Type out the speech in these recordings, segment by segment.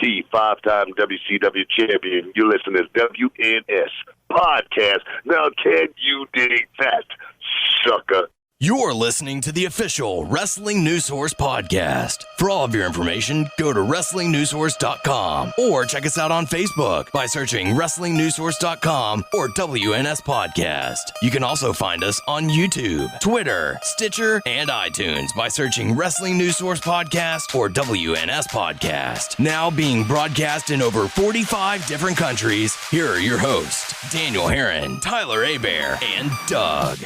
T, five-time WCW champion. You listen to WNS Podcast. Now, can you dig that, sucker? You're listening to the official Wrestling News Source podcast. For all of your information, go to WrestlingNewsSource.com or check us out on Facebook by searching WrestlingNewsSource.com or WNS Podcast. You can also find us on YouTube, Twitter, Stitcher, and iTunes by searching Wrestling News Source Podcast or WNS Podcast. Now being broadcast in over 45 different countries, here are your hosts, Daniel Herron, Tyler Abear, and Doug.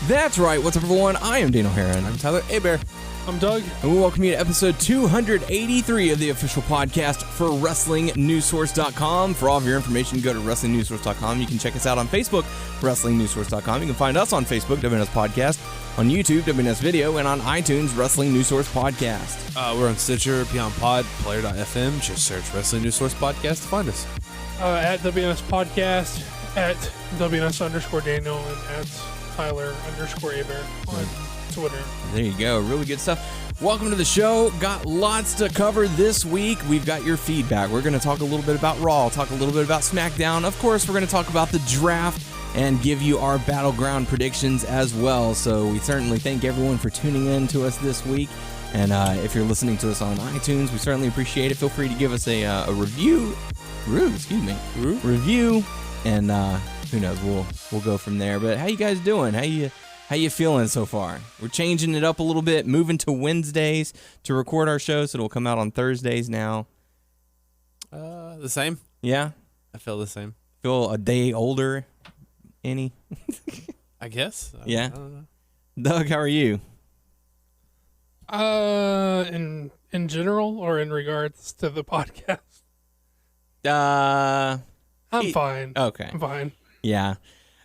That's right. What's up, everyone? I am Daniel Herron. I'm Tyler Abear. I'm Doug. And we welcome you to episode 283 of the official podcast for WrestlingNewsSource.com. For all of your information, go to WrestlingNewsSource.com. You can check us out on Facebook, WrestlingNewsSource.com. You can find us on Facebook, WNS Podcast, on YouTube, WNS Video, and on iTunes, Wrestling News Source Podcast. We're on Stitcher, Beyond Pod, Player.fm. Just search Wrestling News Source Podcast to find us. At WNS Podcast, at WNS_Daniel, and at Tyler_Abear on Twitter. There you go. Really good stuff. Welcome to the show. Got lots to cover this week. We've got your feedback. We're going to talk a little bit about Raw, talk a little bit about SmackDown. Of course, we're going to talk about the draft and give you our Battleground predictions as well. So we certainly thank everyone for tuning in to us this week. And if you're listening to us on iTunes, we certainly appreciate it. Feel free to give us a review. Review. And who knows? We'll go from there. But how you guys doing? How you feeling so far? We're changing it up a little bit, moving to Wednesdays to record our show, so it'll come out on Thursdays now. The same. Yeah, I feel the same. Feel a day older, any? I guess. Yeah. I don't know. Doug, how are you? In general or in regards to the podcast? I'm fine. Okay. I'm fine. Yeah.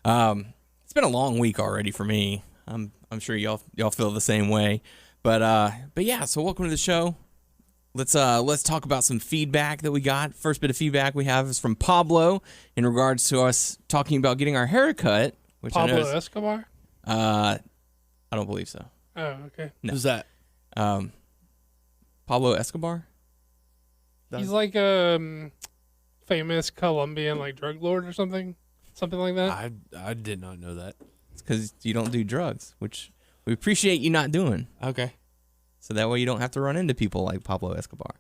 It's been a long week already for me. I'm sure y'all feel the same way. But yeah, so welcome to the show. Let's talk about some feedback that we got. First bit of feedback we have is from Pablo in regards to us talking about getting our hair cut. Which Pablo I know is, Escobar? I don't believe so. Oh, okay. No. Who's that? Pablo Escobar? He's like a famous Colombian drug lord or something like that. I did not know that. It's because you don't do drugs, which we appreciate you not doing. Okay. So that way you don't have to run into people like Pablo Escobar.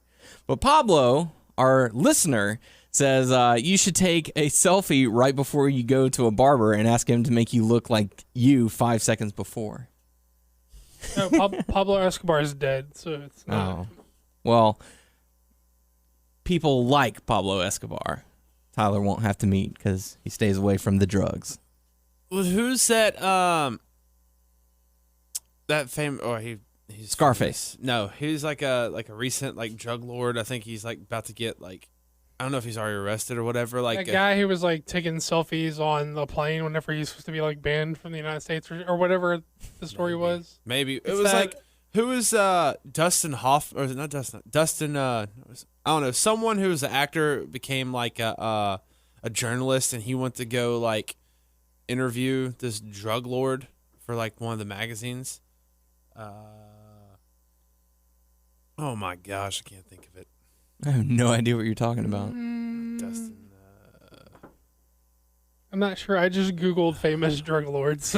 But Pablo, our listener, says you should take a selfie right before you go to a barber and ask him to make you look like you 5 seconds before. No, Pablo Escobar is dead, so it's not. Oh. Well, people like Pablo Escobar, Tyler won't have to meet because he stays away from the drugs. Well, who's that? That fame? Oh, he's Scarface. No, he's like a recent drug lord. I think he's about to get I don't know if he's already arrested or whatever. That guy who was taking selfies on the plane whenever he's supposed to be banned from the United States or whatever the story was. Maybe it was who was Dustin Hoff or not Dustin I don't know, someone who was an actor became a journalist, and he went to go interview this drug lord for one of the magazines. Oh my gosh, I can't think of it. I have no idea what you're talking about. Dustin. I'm not sure. I just Googled famous drug lords.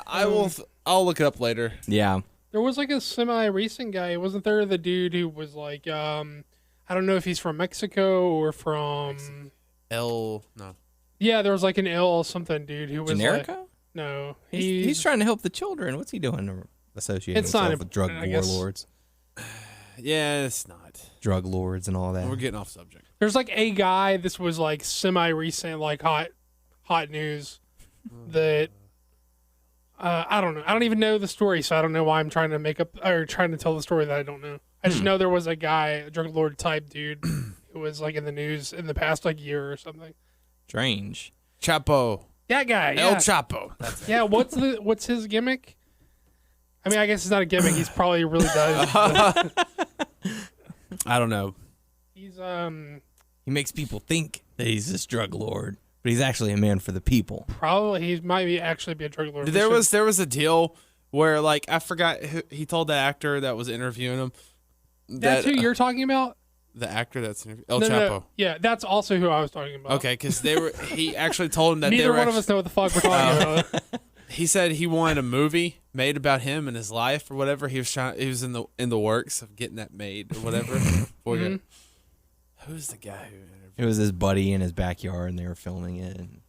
I'll look it up later. Yeah. There was a semi-recent guy. Wasn't there the dude who was I don't know if he's from Mexico or from... No. Yeah, there was an L something dude who was Generico? No. He's trying to help the children. What's he doing associating himself with drug warlords? Yeah, it's not. Drug lords and all that. We're getting off subject. There's a guy, this was semi-recent, hot news that... I don't know. I don't even know the story, so I don't know why I'm trying to make up or trying to tell the story that I don't know. I just know there was a guy, a drug lord type dude, who was in the news in the past year or something. Strange. Chapo. That guy. El Yeah. Chapo. Yeah. What's his gimmick? I mean, I guess it's not a gimmick. He's probably really does. I don't know. He's He makes people think that he's this drug lord, but he's actually a man for the people. probably he might be actually be a drug lord. There was a deal where I forgot who, he told the actor that was interviewing him That's who you're talking about? The actor that's El No, Chapo. no. Yeah, that's also who I was talking about. Okay, because he actually told him that Neither they were one of us know what the fuck we're talking about. He said he wanted a movie made about him and his life or whatever. He was in the works of getting that made or whatever. Who's the guy who interviewed? It was his buddy in his backyard, and they were filming it. And...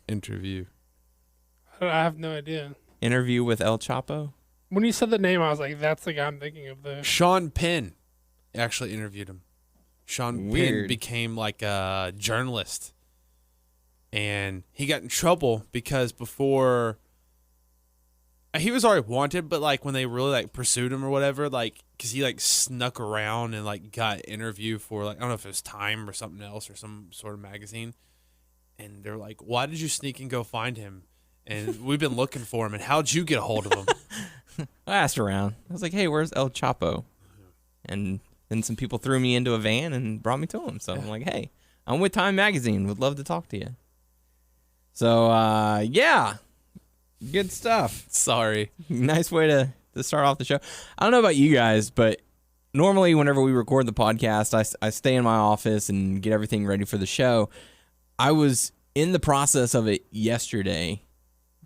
Interview. I have no idea. Interview with El Chapo? When you said the name, I was like, that's the guy I'm thinking of. Sean Penn actually interviewed him. Sean Penn became like a journalist. And he got in trouble because before he was already wanted, but like when they really like pursued him or whatever, like because he like snuck around and like got an interview for like I don't know if it was Time or something else or some sort of magazine, and they're like, "Why did you sneak and go find him?" And we've been looking for him. And how'd you get a hold of him? I asked around. I was like, "Hey, where's El Chapo?" And then some people threw me into a van and brought me to him. So I'm like, "Hey, I'm with Time Magazine. Would love to talk to you." So, yeah, good stuff. Sorry. Nice way to start off the show. I don't know about you guys, but normally whenever we record the podcast, I stay in my office and get everything ready for the show. I was in the process of it yesterday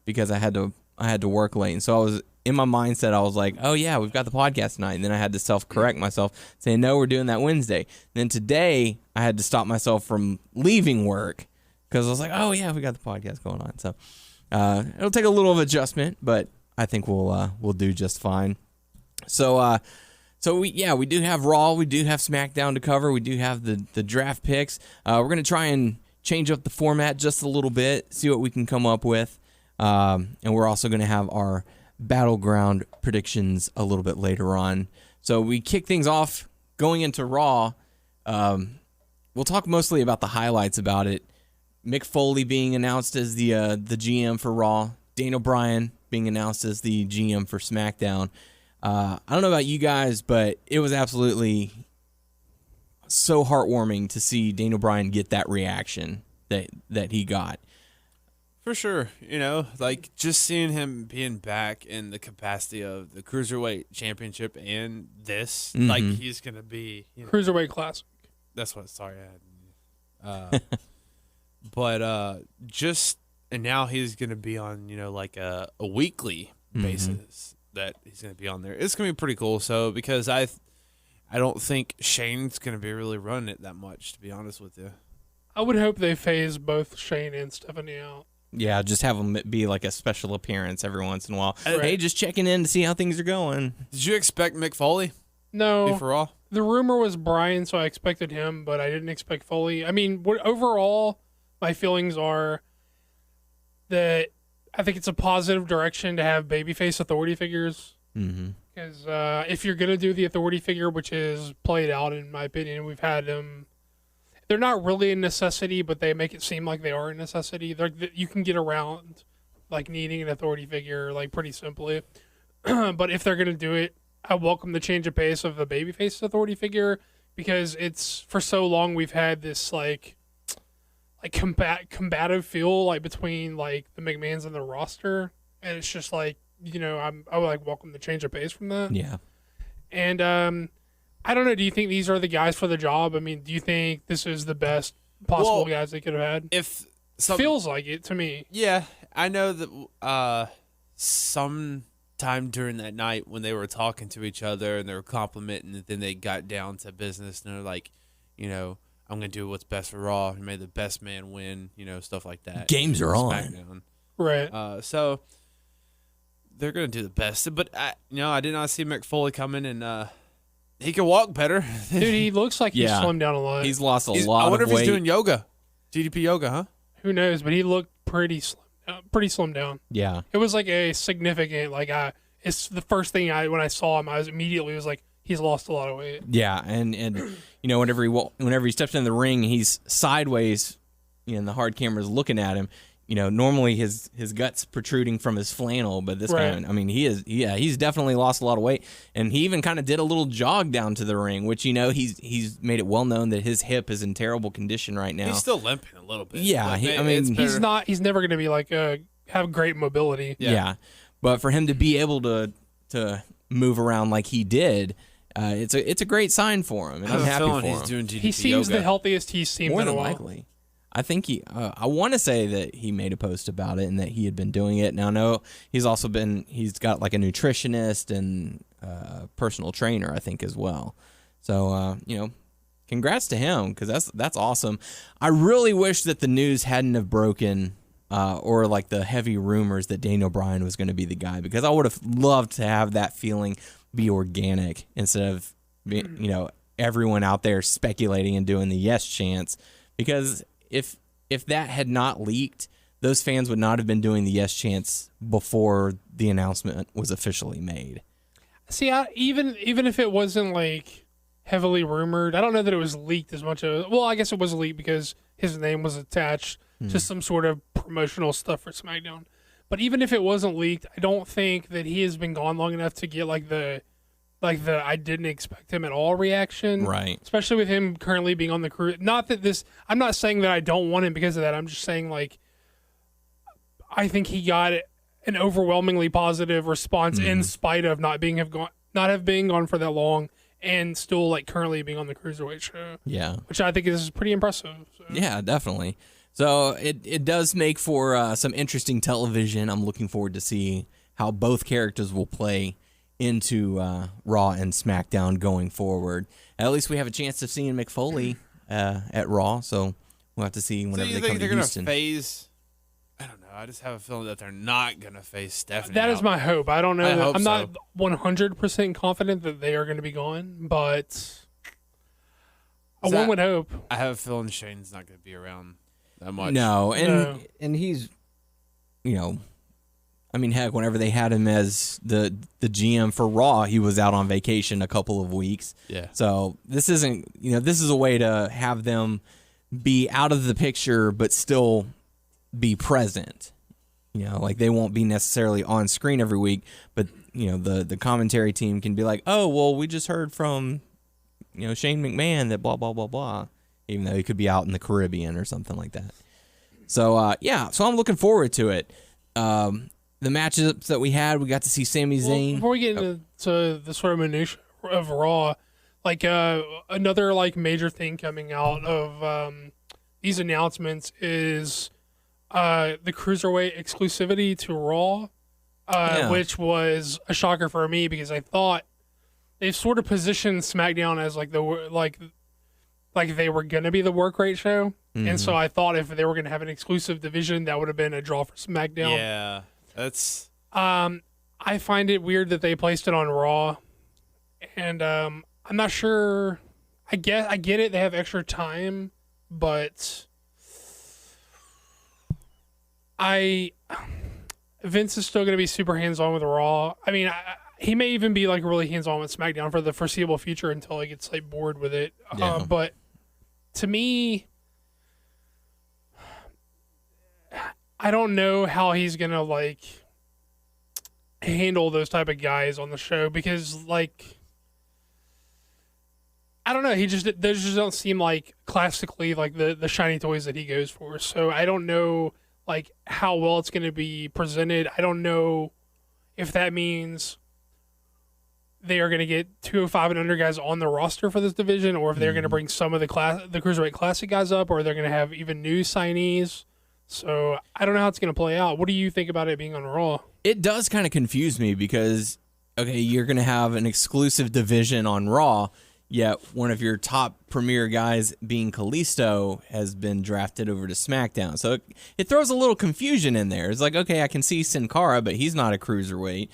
because I had to work late. And so I was in my mindset, I was like, oh, yeah, we've got the podcast tonight. And then I had to self-correct myself, saying, no, we're doing that Wednesday. And then today, I had to stop myself from leaving work. Because I was like, oh, yeah, we got the podcast going on. So it'll take a little of adjustment, but I think we'll do just fine. So we do have Raw. We do have SmackDown to cover. We do have the draft picks. We're going to try and change up the format just a little bit, see what we can come up with. And we're also going to have our Battleground predictions a little bit later on. So we kick things off going into Raw. We'll talk mostly about the highlights about it. Mick Foley being announced as the GM for Raw. Daniel Bryan being announced as the GM for SmackDown. I don't know about you guys, but it was absolutely so heartwarming to see Daniel Bryan get that reaction that he got. For sure. Like just seeing him being back in the capacity of the Cruiserweight Championship and this, like he's going to be... Cruiserweight Classic. That's what, sorry, I had... But and now he's going to be on, like a weekly basis that he's going to be on there. It's going to be pretty cool. So because I don't think Shane's going to be really running it that much, to be honest with you. I would hope they phase both Shane and Stephanie out. Yeah, just have them be like a special appearance every once in a while. Hey, just checking in to see how things are going. Did you expect Mick Foley? No. For Raw? The rumor was Bryan, so I expected him, but I didn't expect Foley. I mean, overall... My feelings are that I think it's a positive direction to have babyface authority figures. Because if you're going to do the authority figure, which is played out, in my opinion, we've had them. They're not really a necessity, but they make it seem like they are a necessity. You can get around like needing an authority figure like pretty simply. But if they're going to do it, I welcome the change of pace of the babyface authority figure because it's for so long we've had this like combative feel like between like the McMahons and the roster, and it's just like I would like welcome the change of pace from that. Yeah, and I don't know. Do you think these are the guys for the job? I mean, do you think this is the best possible guys they could have had? Feels like it to me. Yeah, I know that sometime during that night when they were talking to each other and they were complimenting, and then they got down to business and they're like, I'm going to do what's best for Raw and may the best man win, stuff like that. Games are on. SmackDown. Right. So they're going to do the best. But, I did not see Mick Foley coming, and he can walk better. Dude, he looks like he's slimmed down a lot. He's lost a lot of weight. I wonder if he's doing yoga. DDP yoga, huh? Who knows? But he looked pretty slimmed down. Yeah. It was like a significant, it's the first thing when I saw him, I was immediately like, he's lost a lot of weight. Yeah, and whenever he steps in the ring, he's sideways, and the hard camera's looking at him. Normally his guts protruding from his flannel, but this guy, I mean, he's definitely lost a lot of weight, and he even kind of did a little jog down to the ring, which he's made it well known that his hip is in terrible condition right now. He's still limping a little bit. Yeah, he's never going to be have great mobility. Yeah, but for him to be able to move around like he did, it's a great sign for him, and I'm happy for him. He's doing GDP He seems yoga. the healthiest he's seemed More in a than while. likely. I think I want to say that he made a post about it and that he had been doing it. Now, no, he's got like a nutritionist and personal trainer, I think, as well. So, congrats to him, because that's awesome. I really wish that the news hadn't have broken, or like the heavy rumors that Daniel Bryan was going to be the guy, because I would have loved to have that feeling be organic instead of everyone out there speculating and doing the yes chants, because if that had not leaked, those fans would not have been doing the yes chants before the announcement was officially made. See, even if it wasn't like heavily rumored, I don't know that it was leaked as much as. Well, I guess it was leaked because his name was attached to some sort of promotional stuff for SmackDown. But even if it wasn't leaked, I don't think that he has been gone long enough to get like the I didn't expect him at all reaction. Right. Especially with him currently being on the crew. Not that I'm not saying that I don't want him because of that. I'm just saying, like, I think he got an overwhelmingly positive response in spite of not have been gone for that long and still like currently being on the Cruiserweight show. Yeah. Which I think is pretty impressive. So. Yeah, definitely. So it does make for some interesting television. I'm looking forward to see how both characters will play into Raw and SmackDown going forward. At least we have a chance of seeing Mick Foley at Raw, so we'll have to see whenever they come to Houston. Phase? I don't know. I just have a feeling that they're not going to face Stephanie. That is my hope. I don't know. I'm so. not 100% confident that they are going to be gone, but one would hope. I have a feeling Shane's not going to be around that much. No, and he's, I mean, heck, whenever they had him as the GM for Raw, he was out on vacation a couple of weeks. Yeah. So this isn't, this is a way to have them be out of the picture but still be present. Like they won't be necessarily on screen every week, but the commentary team can be like, oh, well, we just heard from Shane McMahon that blah blah blah blah, even though he could be out in the Caribbean or something like that. So so I'm looking forward to it. The matchups that we had, we got to see Sami Zayn. Before we get into the sort of minutiae of Raw, like another like major thing coming out of these announcements is the Cruiserweight exclusivity to Raw, which was a shocker for me because I thought they've sort of positioned SmackDown as like like they were gonna be the work rate show, and so I thought if they were gonna have an exclusive division, that would have been a draw for SmackDown. Yeah. That's I find it weird that they placed it on Raw, and I'm not sure. I get it. They have extra time, but Vince is still going to be super hands on with Raw. I mean, he may even be like really hands on with SmackDown for the foreseeable future until he gets like bored with it. Yeah. But to me, I don't know how he's gonna like handle those type of guys on the show because like I don't know, those just don't seem like classically like the shiny toys that he goes for. So I don't know like how well it's gonna be presented. I don't know if that means they are gonna get 205 and under guys on the roster for this division, or if they're gonna bring some of the Cruiserweight Classic guys up, or they're gonna have even new signees. So I don't know how it's going to play out. What do you think about it being on Raw? It does kind of confuse me because, okay, you're going to have an exclusive division on Raw, yet one of your top premier guys being Kalisto has been drafted over to SmackDown. So it throws a little confusion in there. It's like, okay, I can see Sin Cara, but he's not a cruiserweight.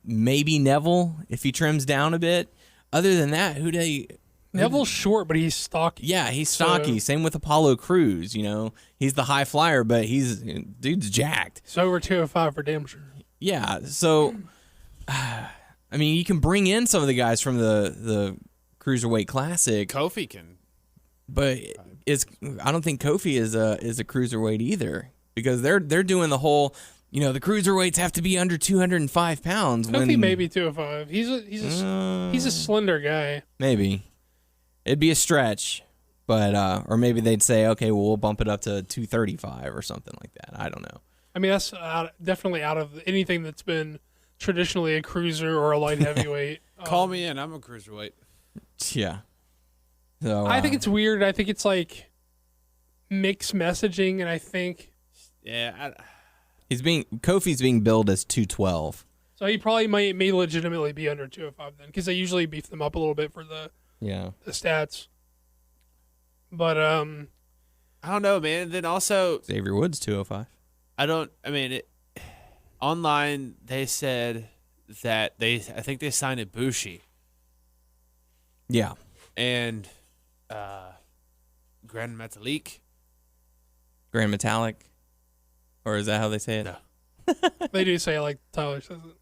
Maybe Neville if he trims down a bit. Other than that, Neville's short, but he's stocky. Yeah, he's stocky. Same with Apollo Crews. He's the high flyer, but dude's jacked. So over 205 for damn sure. Yeah, so I mean, you can bring in some of the guys from the Cruiserweight Classic. Kofi can, but I don't think Kofi is a cruiserweight either because they're doing the whole. The cruiserweights have to be under 205 pounds. Kofi may be 205. He's a slender guy. Maybe. It'd be a stretch, but or maybe they'd say, okay, well, we'll bump it up to 235 or something like that. I don't know. I mean, that's definitely out of anything that's been traditionally a cruiser or a light heavyweight. Call me in. I'm a cruiserweight. Yeah. So I think it's weird. I think it's like mixed messaging, and I think Kofi's being billed as 212. so. He probably may legitimately be under 205 then, because they usually beef them up a little bit for the stats. But I don't know, man. Then also Xavier Woods 205. Online they said that I think they signed Ibushi. Yeah. And Grand Metalik. Grand Metallic. Or is that how they say it? No. they do say it like Tyler says it.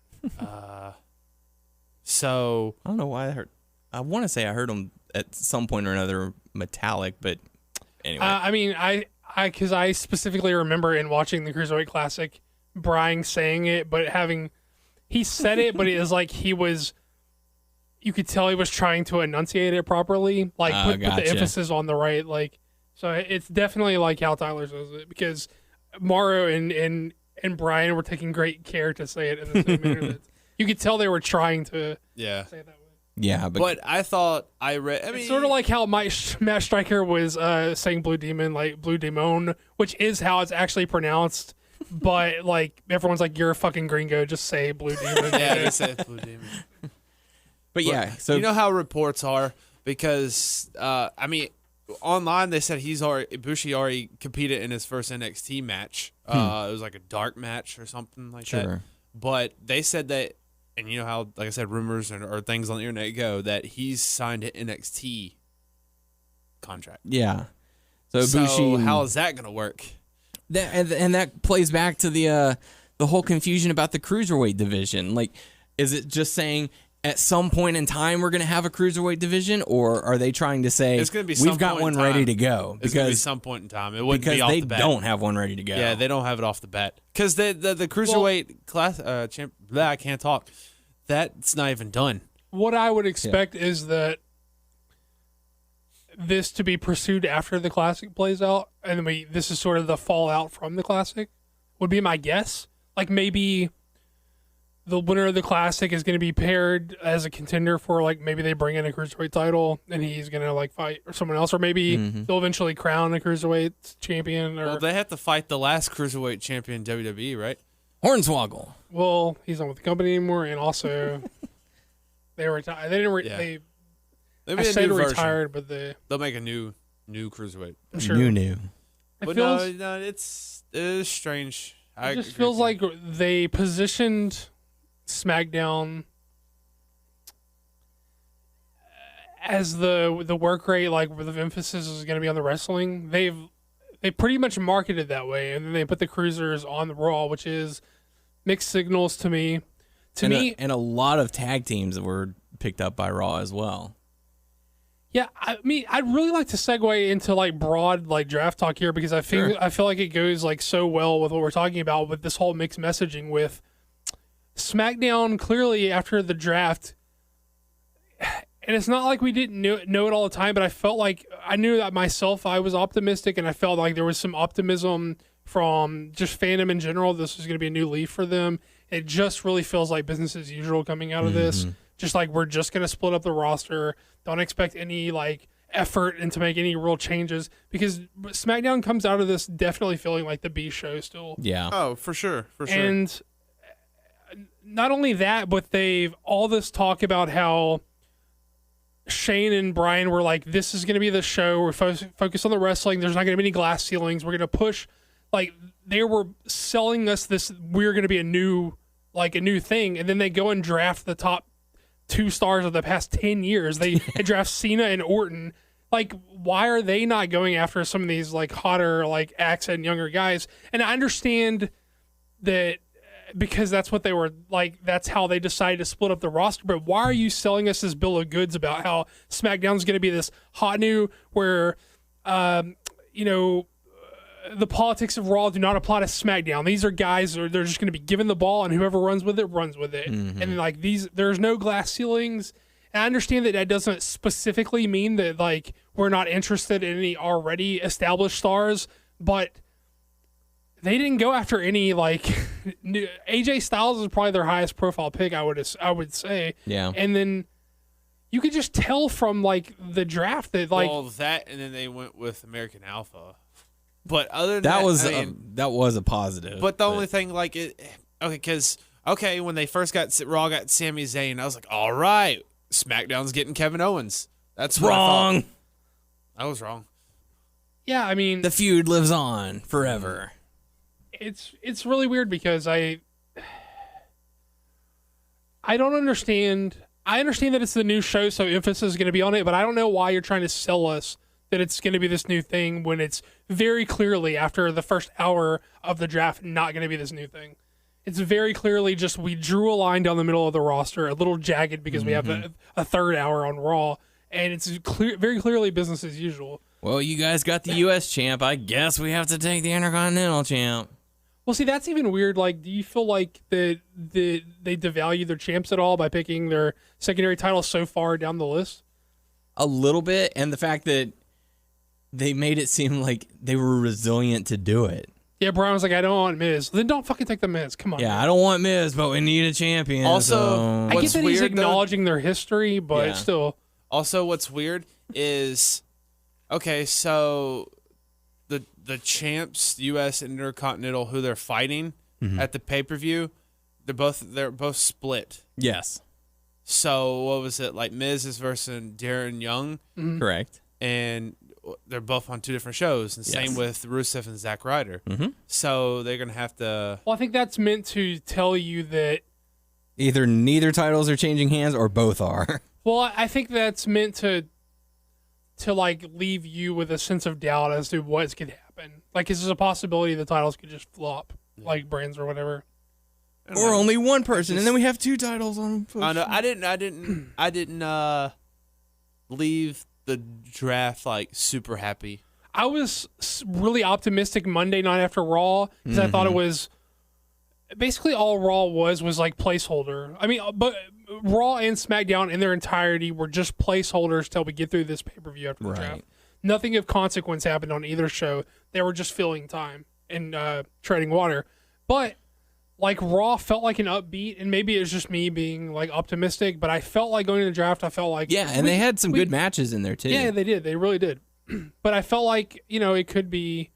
So I don't know why I want to say I heard him at some point or another metallic, but anyway. Because I specifically remember in watching the Cruiserweight Classic, Brian saying it, but he said it, but it was like you could tell he was trying to enunciate it properly, like put the emphasis on the right, like, so it's definitely like how Tyler says it, because Mauro and Brian were taking great care to say it in the same manner. You could tell they were trying to say it that way. Yeah, but I thought I read. It's sort of like how Matt Stryker was saying Blue Demon, like Blue Demon, which is how it's actually pronounced. But like everyone's like, you're a fucking gringo, just say Blue Demon. Yeah, they said Blue Demon. But yeah, so you know how reports are, because online they said Ibushi already competed in his first NXT match. It was like a dark match or something like that. But they said that, and you know how, like I said, rumors or things on the internet go, that he's signed an NXT contract. Yeah. So Ibushi, how is that going to work? And that plays back to the whole confusion about the cruiserweight division. Like, is it just saying at some point in time we're going to have a cruiserweight division, or are they trying to say we've got one ready to go? It's going to be some point in time. It wouldn't be off the bat. Because they don't have one ready to go. Yeah, they don't have it off the bat. Because the cruiserweight class I can't talk. That's not even done. What I would expect is that this to be pursued after the Classic plays out, and this is sort of the fallout from the Classic, would be my guess. Like maybe the winner of the Classic is going to be paired as a contender for, like, maybe they bring in a Cruiserweight title and he's going to like fight or someone else, or maybe they'll eventually crown a Cruiserweight champion. Or well, they have to fight the last Cruiserweight champion in WWE, right? Hornswoggle. Well, he's not with the company anymore, and also they retired. They didn't. Maybe I said new retired, but they'll make a new Cruiserweight. I'm sure. New. But no, it is strange. It just feels like they positioned SmackDown as the work rate, like where the emphasis is going to be on the wrestling. They pretty much marketed that way, and then they put the cruisers on the Raw, which is mixed signals to me. And a lot of tag teams that were picked up by Raw as well. Yeah, I mean, I'd really like to segue into like broad like draft talk here, because I feel like it goes like so well with what we're talking about with this whole mixed messaging with SmackDown. Clearly, after the draft, and it's not like we didn't know it all the time, but I felt like I knew that myself. I was optimistic, and I felt like there was some optimism from just fandom in general. This was going to be a new leaf for them. It just really feels like business as usual coming out of this. Just like we're just going to split up the roster. Don't expect any like effort and to make any real changes, because SmackDown comes out of this definitely feeling like the B show still. Yeah. Oh, for sure. And not only that, but they've all this talk about how Shane and Brian were like, this is going to be the show. We're focused on the wrestling. There's not going to be any glass ceilings. We're going to push. Like, they were selling us this, we're going to be a new thing. And then they go and draft the top 2 stars of the past 10 years. They draft Cena and Orton. Like, why are they not going after some of these like hotter like acts and younger guys? And I understand that because that's what they were like, that's how they decided to split up the roster. But why are you selling us this bill of goods about how SmackDown's going to be this hot new where, the politics of Raw do not apply to SmackDown. These are guys they're just going to be given the ball, and whoever runs with it runs with it. And like there's no glass ceilings. And I understand that doesn't specifically mean that like we're not interested in any already established stars, but they didn't go after any like AJ Styles is probably their highest profile pick. I would say. Yeah. And then you could just tell from like the draft that like that, and then they went with American Alpha. But other than That was I mean, that was a positive. But the only thing, like, when they first got Raw got Sami Zayn, I was like, all right, SmackDown's getting Kevin Owens. That's what wrong. I thought. I was wrong. yeah, I mean The feud lives on forever. it's really weird because I don't understand. I understand that it's the new show, so emphasis is going to be on it, but I don't know why you're trying to sell us that it's going to be this new thing when it's very clearly, after the first hour of the draft, not going to be this new thing. It's very clearly just we drew a line down the middle of the roster, a little jagged because we have a third hour on Raw, and it's very clearly business as usual. Well, you guys got the U.S. champ. I guess we have to take the Intercontinental champ. Well, see, that's even weird. Like, do you feel like they devalue their champs at all by picking their secondary titles so far down the list? A little bit, and the fact that they made it seem like they were resilient to do it. Yeah, Brian was like, I don't want Miz. Then don't fucking take the Miz. Come on. Yeah, man. I don't want Miz, but we need a champion. Also, so. I get what's that he's weird, though- acknowledging their history, but Yeah. still. Also, what's weird is, okay, so the champs, U.S. Intercontinental, who they're fighting at the pay-per-view, they're both split. Yes, So what was it, like Miz is versus Darren Young, correct. and they're both on two different shows, and same Yes. with Rusev and Zack Ryder. So they're gonna have to. Well, I think that's meant to tell you that. Either neither titles are changing hands or both are. Well, I think that's meant to like leave you with a sense of doubt as to what could happen. Like, is there a possibility the titles could just flop, like brands or whatever? Or only one person, and then we have two titles on. I know. I didn't leave the draft like super happy. I was really optimistic Monday night after Raw because I thought it was basically all Raw was like placeholder. I mean, but Raw and SmackDown in their entirety were just placeholders till we get through this pay-per-view after the draft. Nothing of consequence happened on either show. They were just filling time and treading water. But like Raw felt like an upbeat, and maybe it was just me being like optimistic, but I felt like going to the draft, I felt like Yeah, and they had some good matches in there too. Yeah, they did. They really did. But I felt like, it could be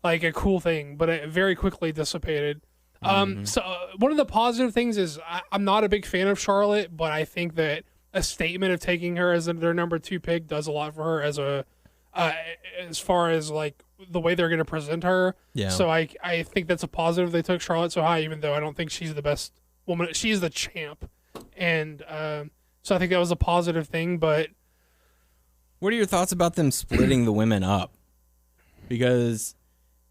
like a cool thing, but it very quickly dissipated. So one of the positive things is I'm not a big fan of Charlotte, but I think that a statement of taking her as their number 2 pick does a lot for her as far as like the way they're going to present her. Yeah. So I think that's a positive they took Charlotte so high, even though I don't think she's the best woman. She's the champ. And so I think that was a positive thing, but What are your thoughts about them splitting the women up? Because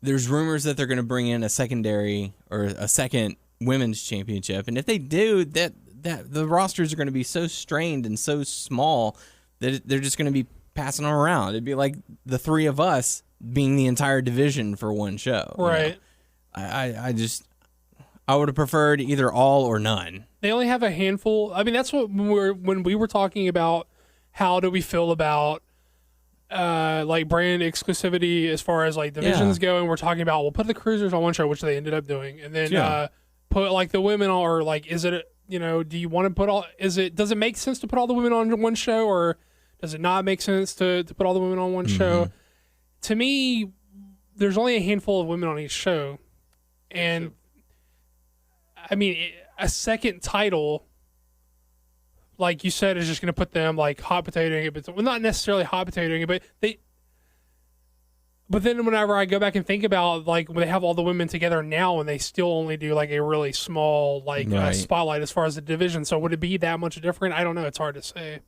there's rumors that they're going to bring in a secondary or a second women's championship, and if they do, that the rosters are going to be so strained and so small that they're just going to be passing them around. It'd be like the three of us being the entire division for one show. right. I would have preferred either all or none. They only have a handful. I mean, that's what when we were talking about how do we feel about like brand exclusivity as far as like divisions go, and we're talking about we'll put the cruisers on one show, which they ended up doing, and then put like the women on, or like is it do you want to put all does it make sense to put all the women on one show, or does it not make sense to put all the women on one show? To me, there's only a handful of women on each show, and I mean a second title, like you said, is just going to put them like hot potatoing it, but well, not necessarily hot potatoing it, but then whenever I go back and think about like when they have all the women together now and they still only do like a really small like spotlight as far as the division, so would it be that much different? I don't know. It's hard to say.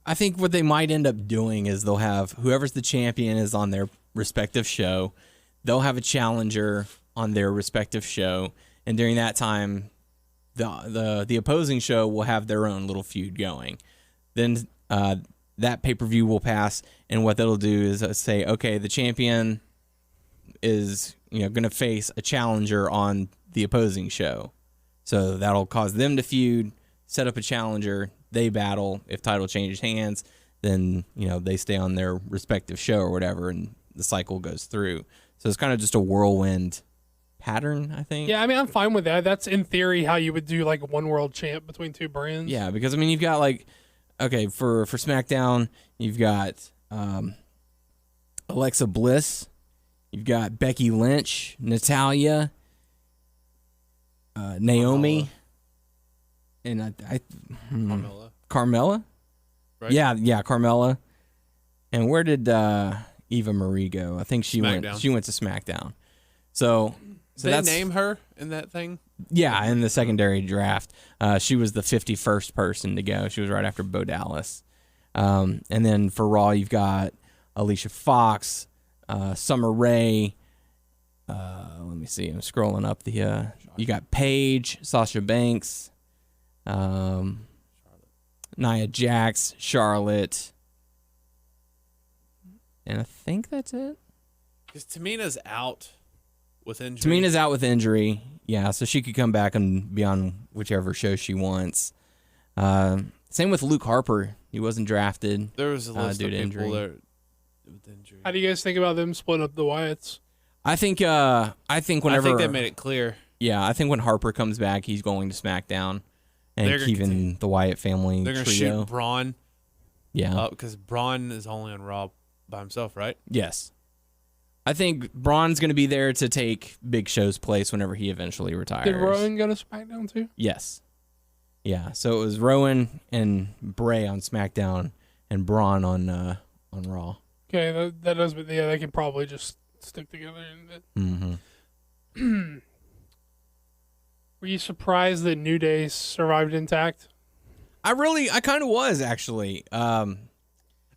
I think what they might end up doing is they'll have whoever's the champion is on their respective show. They'll have a challenger on their respective show, and during that time, the opposing show will have their own little feud going. Then that pay-per-view will pass, and what that'll do is say, okay, the champion is going to face a challenger on the opposing show. So that'll cause them to feud, set up a challenger, they battle. If title changes hands, then they stay on their respective show or whatever, and the cycle goes through. So it's kind of just a whirlwind pattern, I think. Yeah, I mean, I'm fine with that. That's in theory how you would do like one world champ between two brands. Yeah, because I mean, you've got like, okay, for SmackDown, you've got Alexa Bliss, you've got Becky Lynch, Natalya, Naomi, and Carmella. Right? Yeah, Carmella. And where did Eva Marie go? I think she went to SmackDown. So Did that's they name her in that thing? Yeah, in the secondary draft. She was the 51st person to go. She was right after Bo Dallas. And then for Raw, you've got Alicia Fox, Summer Rae. Let me see. I'm scrolling up the. You got Paige, Sasha Banks, Nia Jax, Charlotte, and I think that's it. Because Tamina's out with injury. Tamina's out with injury. Yeah, so she could come back and be on whichever show she wants. Same with Luke Harper. He wasn't drafted. There was a list due of to people injury. there with injury. How do you guys think about them splitting up the Wyatts? I think whenever I think they made it clear. Yeah, I think when Harper comes back, he's going to SmackDown and They're gonna keeping the Wyatt family They're going to trio. shoot Braun Yeah. up because Braun is only on Raw by himself, right? Yes. I think Braun's going to be there to take Big Show's place whenever he eventually retires. Did Rowan go to SmackDown too? Yes. Yeah. So it was Rowan and Bray on SmackDown and Braun on Raw. Okay, that does, but yeah, they can probably just stick together. Mm-hmm. Were you surprised that New Day survived intact? I kind of was actually.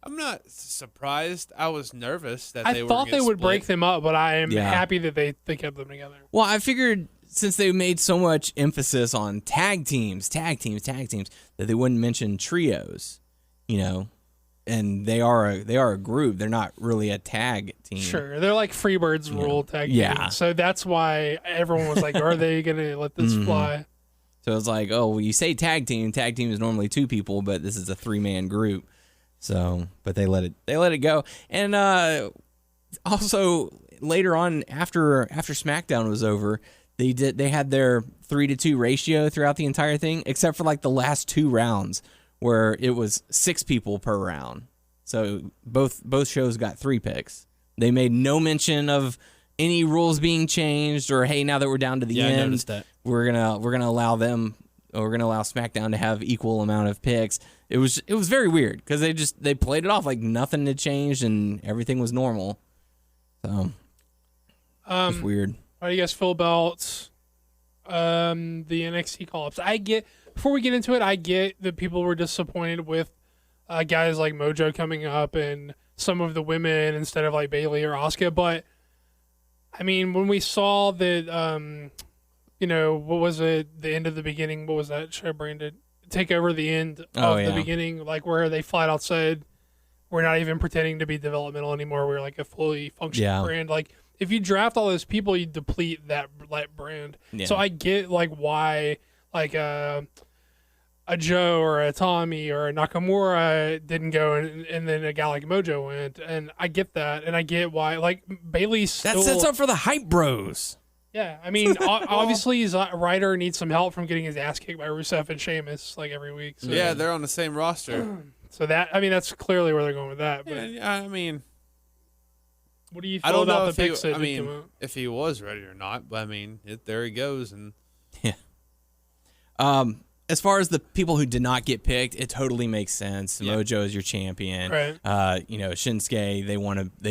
I'm not surprised. I was nervous that they I were thought they would split. break them up, but I am Yeah. happy that they kept them together. Well, I figured since they made so much emphasis on tag teams, that they wouldn't mention trios, and they are a group. They're not really a tag team. Sure, they're like Freebirds rule tag Yeah. team. So that's why everyone was like, "Are they gonna let this fly?" So it's like, oh, well, you say tag team. Tag team is normally 2 people, but this is a 3-man group. So, but they let it go. And also later on, after SmackDown was over, they had their 3-to-2 ratio throughout the entire thing, except for like the last 2 rounds where it was 6 people per round. So both shows got 3 picks. They made no mention of any rules being changed or, hey, now that we're down to the I end, noticed that. we're gonna allow SmackDown to have equal amount of picks. It was very weird because they played it off like nothing had changed and everything was normal. So it was weird. How do you guys feel about the NXT call-ups? Before we get into it, I get that people were disappointed with guys like Mojo coming up and some of the women instead of like Bayley or Asuka, but I mean, when we saw that, what was it? The end of the beginning. What was that show branded? Take over the end of the beginning, like where they flat out said, "We're not even pretending to be developmental anymore. We're like a fully functioning brand." Like if you draft all those people, you deplete that brand. Yeah. So I get like why like a Joe or a Tommy or a Nakamura didn't go and then a guy like Mojo went, and I get that, and I get why like Bailey's still, That sets up for the hype bros. yeah, I mean, obviously his writer needs some help from getting his ass kicked by Rusev and Sheamus like every week. So, Yeah, they're on the same roster. so that's clearly where they're going with that. But Yeah, I mean, what do you I feel don't know about if the picks that did come out? if he was ready or not, but I mean, there he goes, and As far as the people who did not get picked, it totally makes sense. Yeah. Mojo is your champion. Right. Shinsuke, they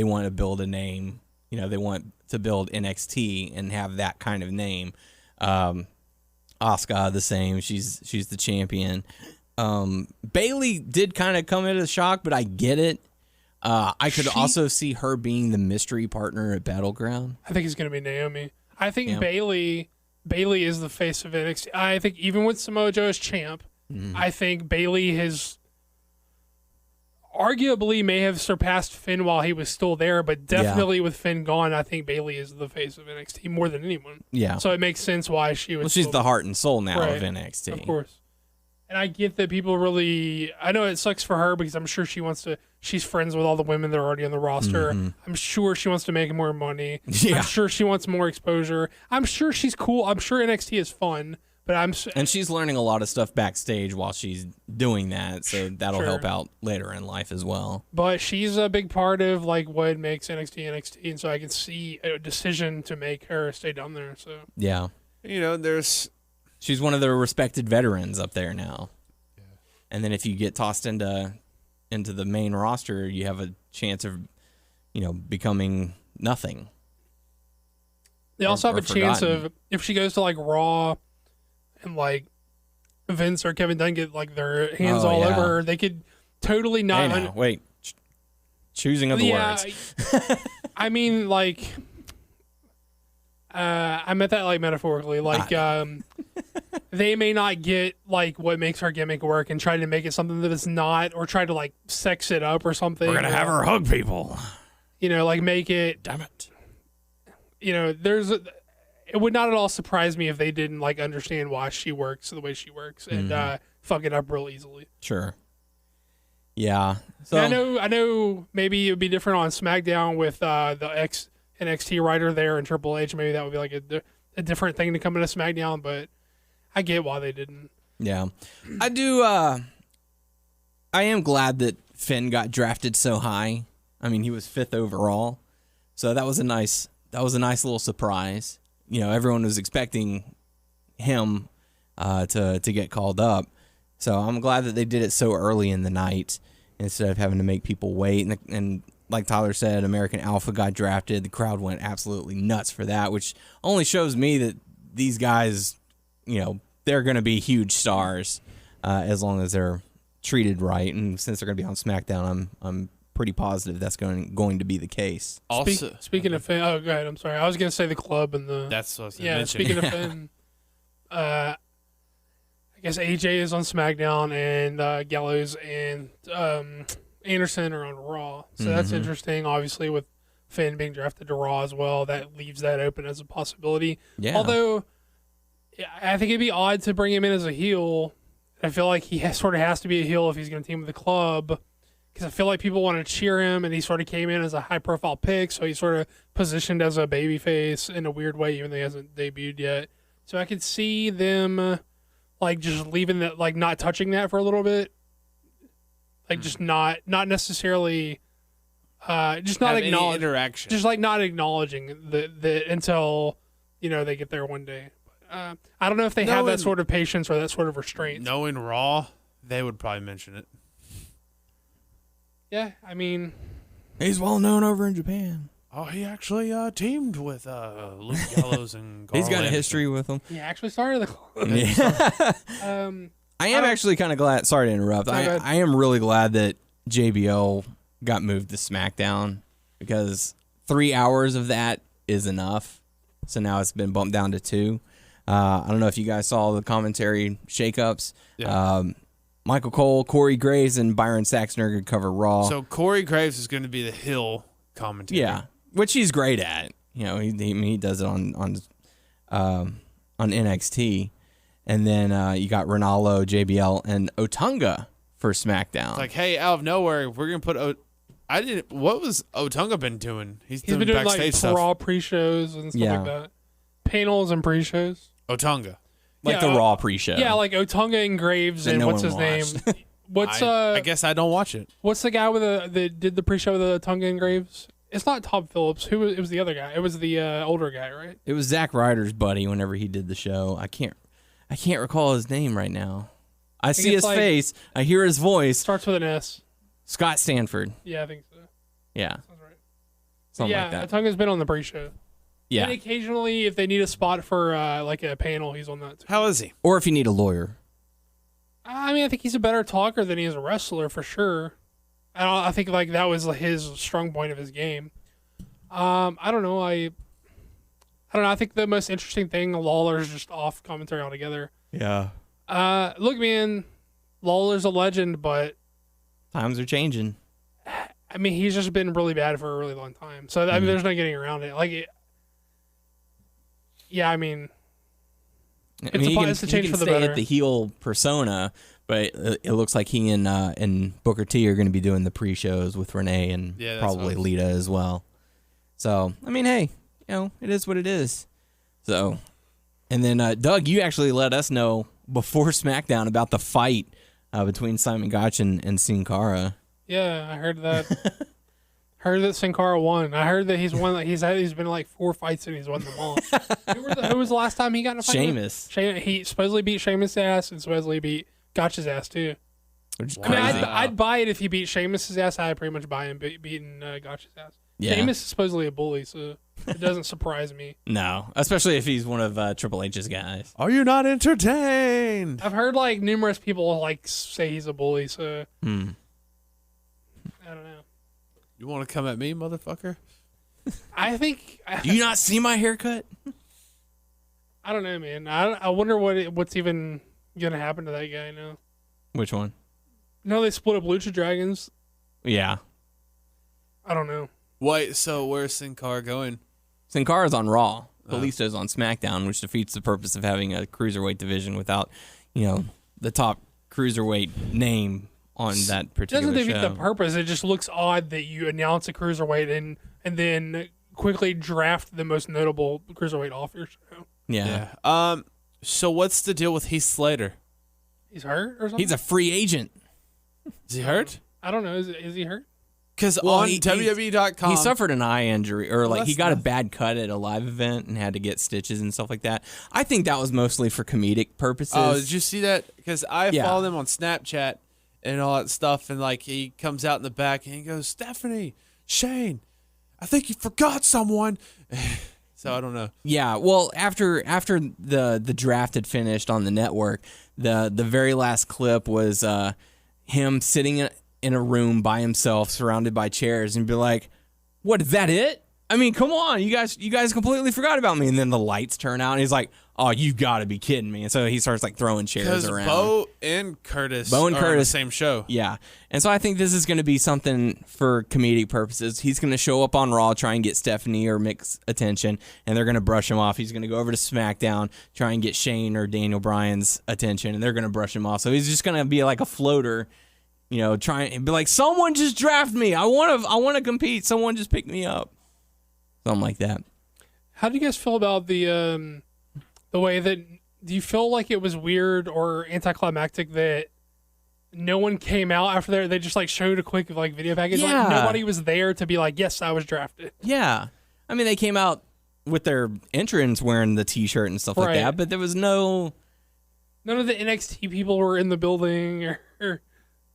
want to build a name. They want to build NXT and have that kind of name. Asuka the same. She's the champion. Bailey did kind of come into the shock, but I get it. I could also see her being the mystery partner at Battleground. I think it's going to be Naomi. I think Yeah. Bailey is the face of NXT. I think even with Samoa Joe as champ, I think Bailey has arguably may have surpassed Finn while he was still there, but definitely with Finn gone, I think Bailey is the face of NXT more than anyone. Yeah. So it makes sense why she was. Well, she's still- the heart and soul now Right. of NXT. Of course. And I get that people really, I know it sucks for her because I'm sure she's friends with all the women that are already on the roster. Mm-hmm. I'm sure she wants to make more money. Yeah. I'm sure she wants more exposure. I'm sure she's cool. I'm sure NXT is fun, but And she's learning a lot of stuff backstage while she's doing that, so that'll help out later in life as well. But she's a big part of like what makes NXT, and so I can see a decision to make her stay down there. So Yeah. You know, She's one of the respected veterans up there now. Yeah. And then if you get tossed into the main roster, you have a chance of, becoming nothing. They also have a chance forgotten. of, if she goes to like Raw and like Vince or Kevin Dunn get like their hands all over her, they could totally not. Hey now, wait. Choosing of the words. I mean, like, I meant that like metaphorically. Like, they may not get like what makes her gimmick work and try to make it something that it's not, or try to like sex it up or something. We're gonna have her hug people. Like make it. Damn it. It would not at all surprise me if they didn't like understand why she works the way she works and fuck it up real easily. Sure. Yeah. So I know. Maybe it would be different on SmackDown with the ex NXT writer there and Triple H. Maybe that would be like a different thing to come into SmackDown, but I get why they didn't. Yeah, I do. I am glad that Finn got drafted so high. I mean, he was 5th overall, so that was a nice little surprise. Everyone was expecting him to get called up, so I'm glad that they did it so early in the night instead of having to make people wait. And like Tyler said, American Alpha got drafted. The crowd went absolutely nuts for that, which only shows me that these guys, they're going to be huge stars as long as they're treated right. And since they're going to be on SmackDown, I'm pretty positive that's going to be the case. Also, speaking of Finn, go ahead. I'm sorry. I was going to say the club and the. That's what I was going to mention. Speaking of Finn, I guess AJ is on SmackDown and Gallows and Anderson are on Raw. So that's interesting. Obviously, with Finn being drafted to Raw as well, that leaves that open as a possibility. Yeah. Although, I think it'd be odd to bring him in as a heel. I feel like he sort of has to be a heel if he's going to team with the club, because I feel like people want to cheer him, and he sort of came in as a high-profile pick, so he's sort of positioned as a babyface in a weird way, even though he hasn't debuted yet. So I could see them like just leaving that, like not touching that for a little bit, like just not necessarily, just not acknowledging interaction, just like not acknowledging the until they get there one day. I don't know if they have that sort of patience or that sort of restraint. Knowing Raw, they would probably mention it. Yeah, I mean, He's well known over in Japan. Oh, he actually teamed with Luke Gallows and Carl He's got a Anderson. history with him. he actually started the club. Yeah. I am actually kind of glad. Sorry to interrupt. I am really glad that JBL got moved to SmackDown, because 3 hours of that is enough. So now it's been bumped down to 2. I don't know if you guys saw the commentary shakeups. Yeah. Michael Cole, Corey Graves, and Byron Saxton could cover Raw. So Corey Graves is going to be the heel commentator. Yeah, which he's great at. He does it on NXT. And then you got Ronaldo, JBL, and Otunga for SmackDown. It's like, hey, out of nowhere, we're going to put what was Otunga been doing? He's He's doing been doing backstage like stuff. Raw pre-shows and stuff like that. Panels and pre-shows. Otunga. Like the Raw pre-show. Yeah, like Otunga and Graves That and no what's one his watched. name? What's I guess I don't watch it. what's the guy with that did the pre-show with Otunga and Graves? It's not Tom Phillips. It was the other guy. It was the older guy, right? It was Zack Ryder's buddy whenever he did the show. I can't recall his name right now. I see his face. I hear his voice. Starts with an S. Scott Stanford. Yeah, I think so. Yeah. Sounds right. Something yeah, like that. Otunga's been on the pre-show. Yeah. And occasionally, if they need a spot for like a panel, he's on that too. How is he? Or if you need a lawyer. I mean, I think he's a better talker than he is a wrestler for sure. I think like that was his strong point of his game. I don't know. I don't know. I think the most interesting thing, Lawler's just off commentary altogether. Yeah. Look, man, Lawler's a legend, but Times are changing. I mean, he's just been really bad for a really long time. So I mean, there's no getting around it. Yeah, I mean, I mean, it's a change he can for the stay better. at the heel persona, But it looks like he and Booker T are going to be doing the pre-shows with Renee and probably Lita as well. So, I mean, hey, it is what it is. So, and then Doug, you actually let us know before SmackDown about the fight between Simon Gotch and Sin Cara. Yeah, I heard that. Heard that Sin Cara won. I heard that he's won. He's been like 4 fights and he's won them all. Who was the last time he got in a fight? Sheamus. He supposedly beat Sheamus' ass and supposedly beat Gotch's ass too. Which is I mean, crazy. I'd buy it if he beat Sheamus' ass. I'd pretty much buy him beating Gotch's ass. Yeah. Sheamus is supposedly a bully, so it doesn't surprise me. No, especially if he's one of Triple H's guys. Are you not entertained? I've heard like numerous people like say he's a bully, so I don't know. You want to come at me, motherfucker? I think Do you not see my haircut? I don't know, man. I wonder what's even gonna happen to that guy now. Which one? No, they split up Lucha Dragons. Yeah. I don't know. Wait, so where's Sin Cara going? Sin Cara's on Raw. Kalisto's on SmackDown, which defeats the purpose of having a cruiserweight division without, the top cruiserweight name on that particular It doesn't defeat show. the purpose. It just looks odd that you announce a cruiserweight and then quickly draft the most notable cruiserweight off your show. Yeah. So what's the deal with Heath Slater? He's hurt or something? He's a free agent. Is he hurt? I don't know. Is he hurt? Because Well, on he- WWE.com, He suffered an eye injury, or he that's got a nothing. bad cut at a live event and had to get stitches and stuff like that. I think that was mostly for comedic purposes. Oh, did you see that? Because I Yeah. follow him on Snapchat and all that stuff, and like he comes out in the back and he goes, "Stephanie, Shane, I think you forgot someone." So I don't know. Yeah, well, after the draft had finished on the network, the very last clip was him sitting in a room by himself, surrounded by chairs, and be like, "What, is that it? I mean, come on, you guys completely forgot about me." And then the lights turn out, and he's like, "Oh, you got to be kidding me!" And so he starts like throwing chairs Because around. Bo and Curtis Bo and are on the Curtis- same show. Yeah. And so I think this is going to be something for comedic purposes. He's going to show up on Raw, try and get Stephanie or Mick's attention, and they're going to brush him off. He's going to go over to SmackDown, try and get Shane or Daniel Bryan's attention, and they're going to brush him off. So he's just going to be like a floater, trying and be like, "Someone just draft me. I want to compete. Someone just pick me up." Something like that. How do you guys feel about the way that? Do you feel like it was weird or anticlimactic that no one came out after there? They just like showed a quick like video package. Yeah. Like nobody was there to be like, "Yes, I was drafted." Yeah. I mean, they came out with their entrance wearing the T-shirt and stuff like Right. that, but there was no... None of the NXT people were in the building. Or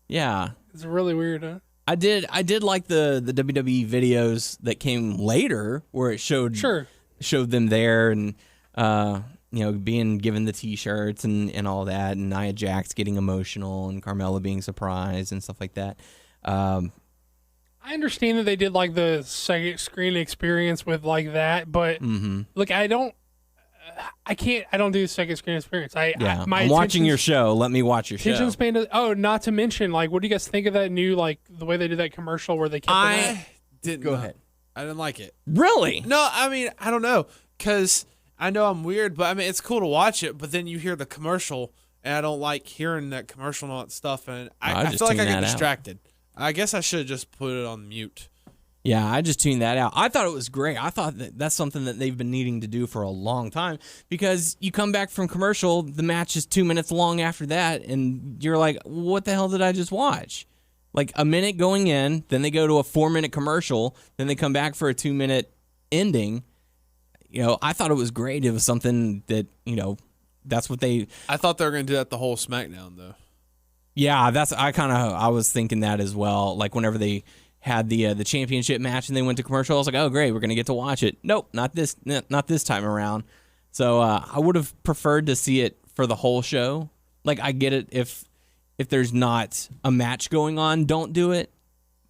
Yeah. it's really weird, huh? I did like the WWE videos that came later where it showed them there and being given the T-shirts and all that, and Nia Jax getting emotional and Carmella being surprised and stuff like that. I understand that they did like the second screen experience with like that, but look, I don't do second screen experience. Yeah, My I'm watching attention's- your show. Let me watch your show. attention span is, not to mention, like, what do you guys think of that new, like, the way they did that commercial where they kept I didn't Go know. ahead. I didn't like it. Really? No, I mean, I don't know, because I know I'm weird, but I mean, it's cool to watch it, but then you hear the commercial, and I don't like hearing that commercial and all that stuff, and I just feel like I tune get that out. distracted. I guess I should have just put it on mute. Yeah, I just tuned that out. I thought it was great. I thought that's something that they've been needing to do for a long time, because you come back from commercial, the match is 2 minutes long after that, and you're like, what the hell did I just watch? Like a minute going in, then they go to a 4-minute commercial, then they come back for a 2-minute ending. I thought it was great. It was something that, that's what they... I thought they were going to do that the whole SmackDown, though. Yeah, I was thinking that as well. Like whenever they had the championship match and they went to commercial, I was like, oh great, we're gonna get to watch it. Nope, not this time around. So I would have preferred to see it for the whole show. Like I get it if there's not a match going on, don't do it.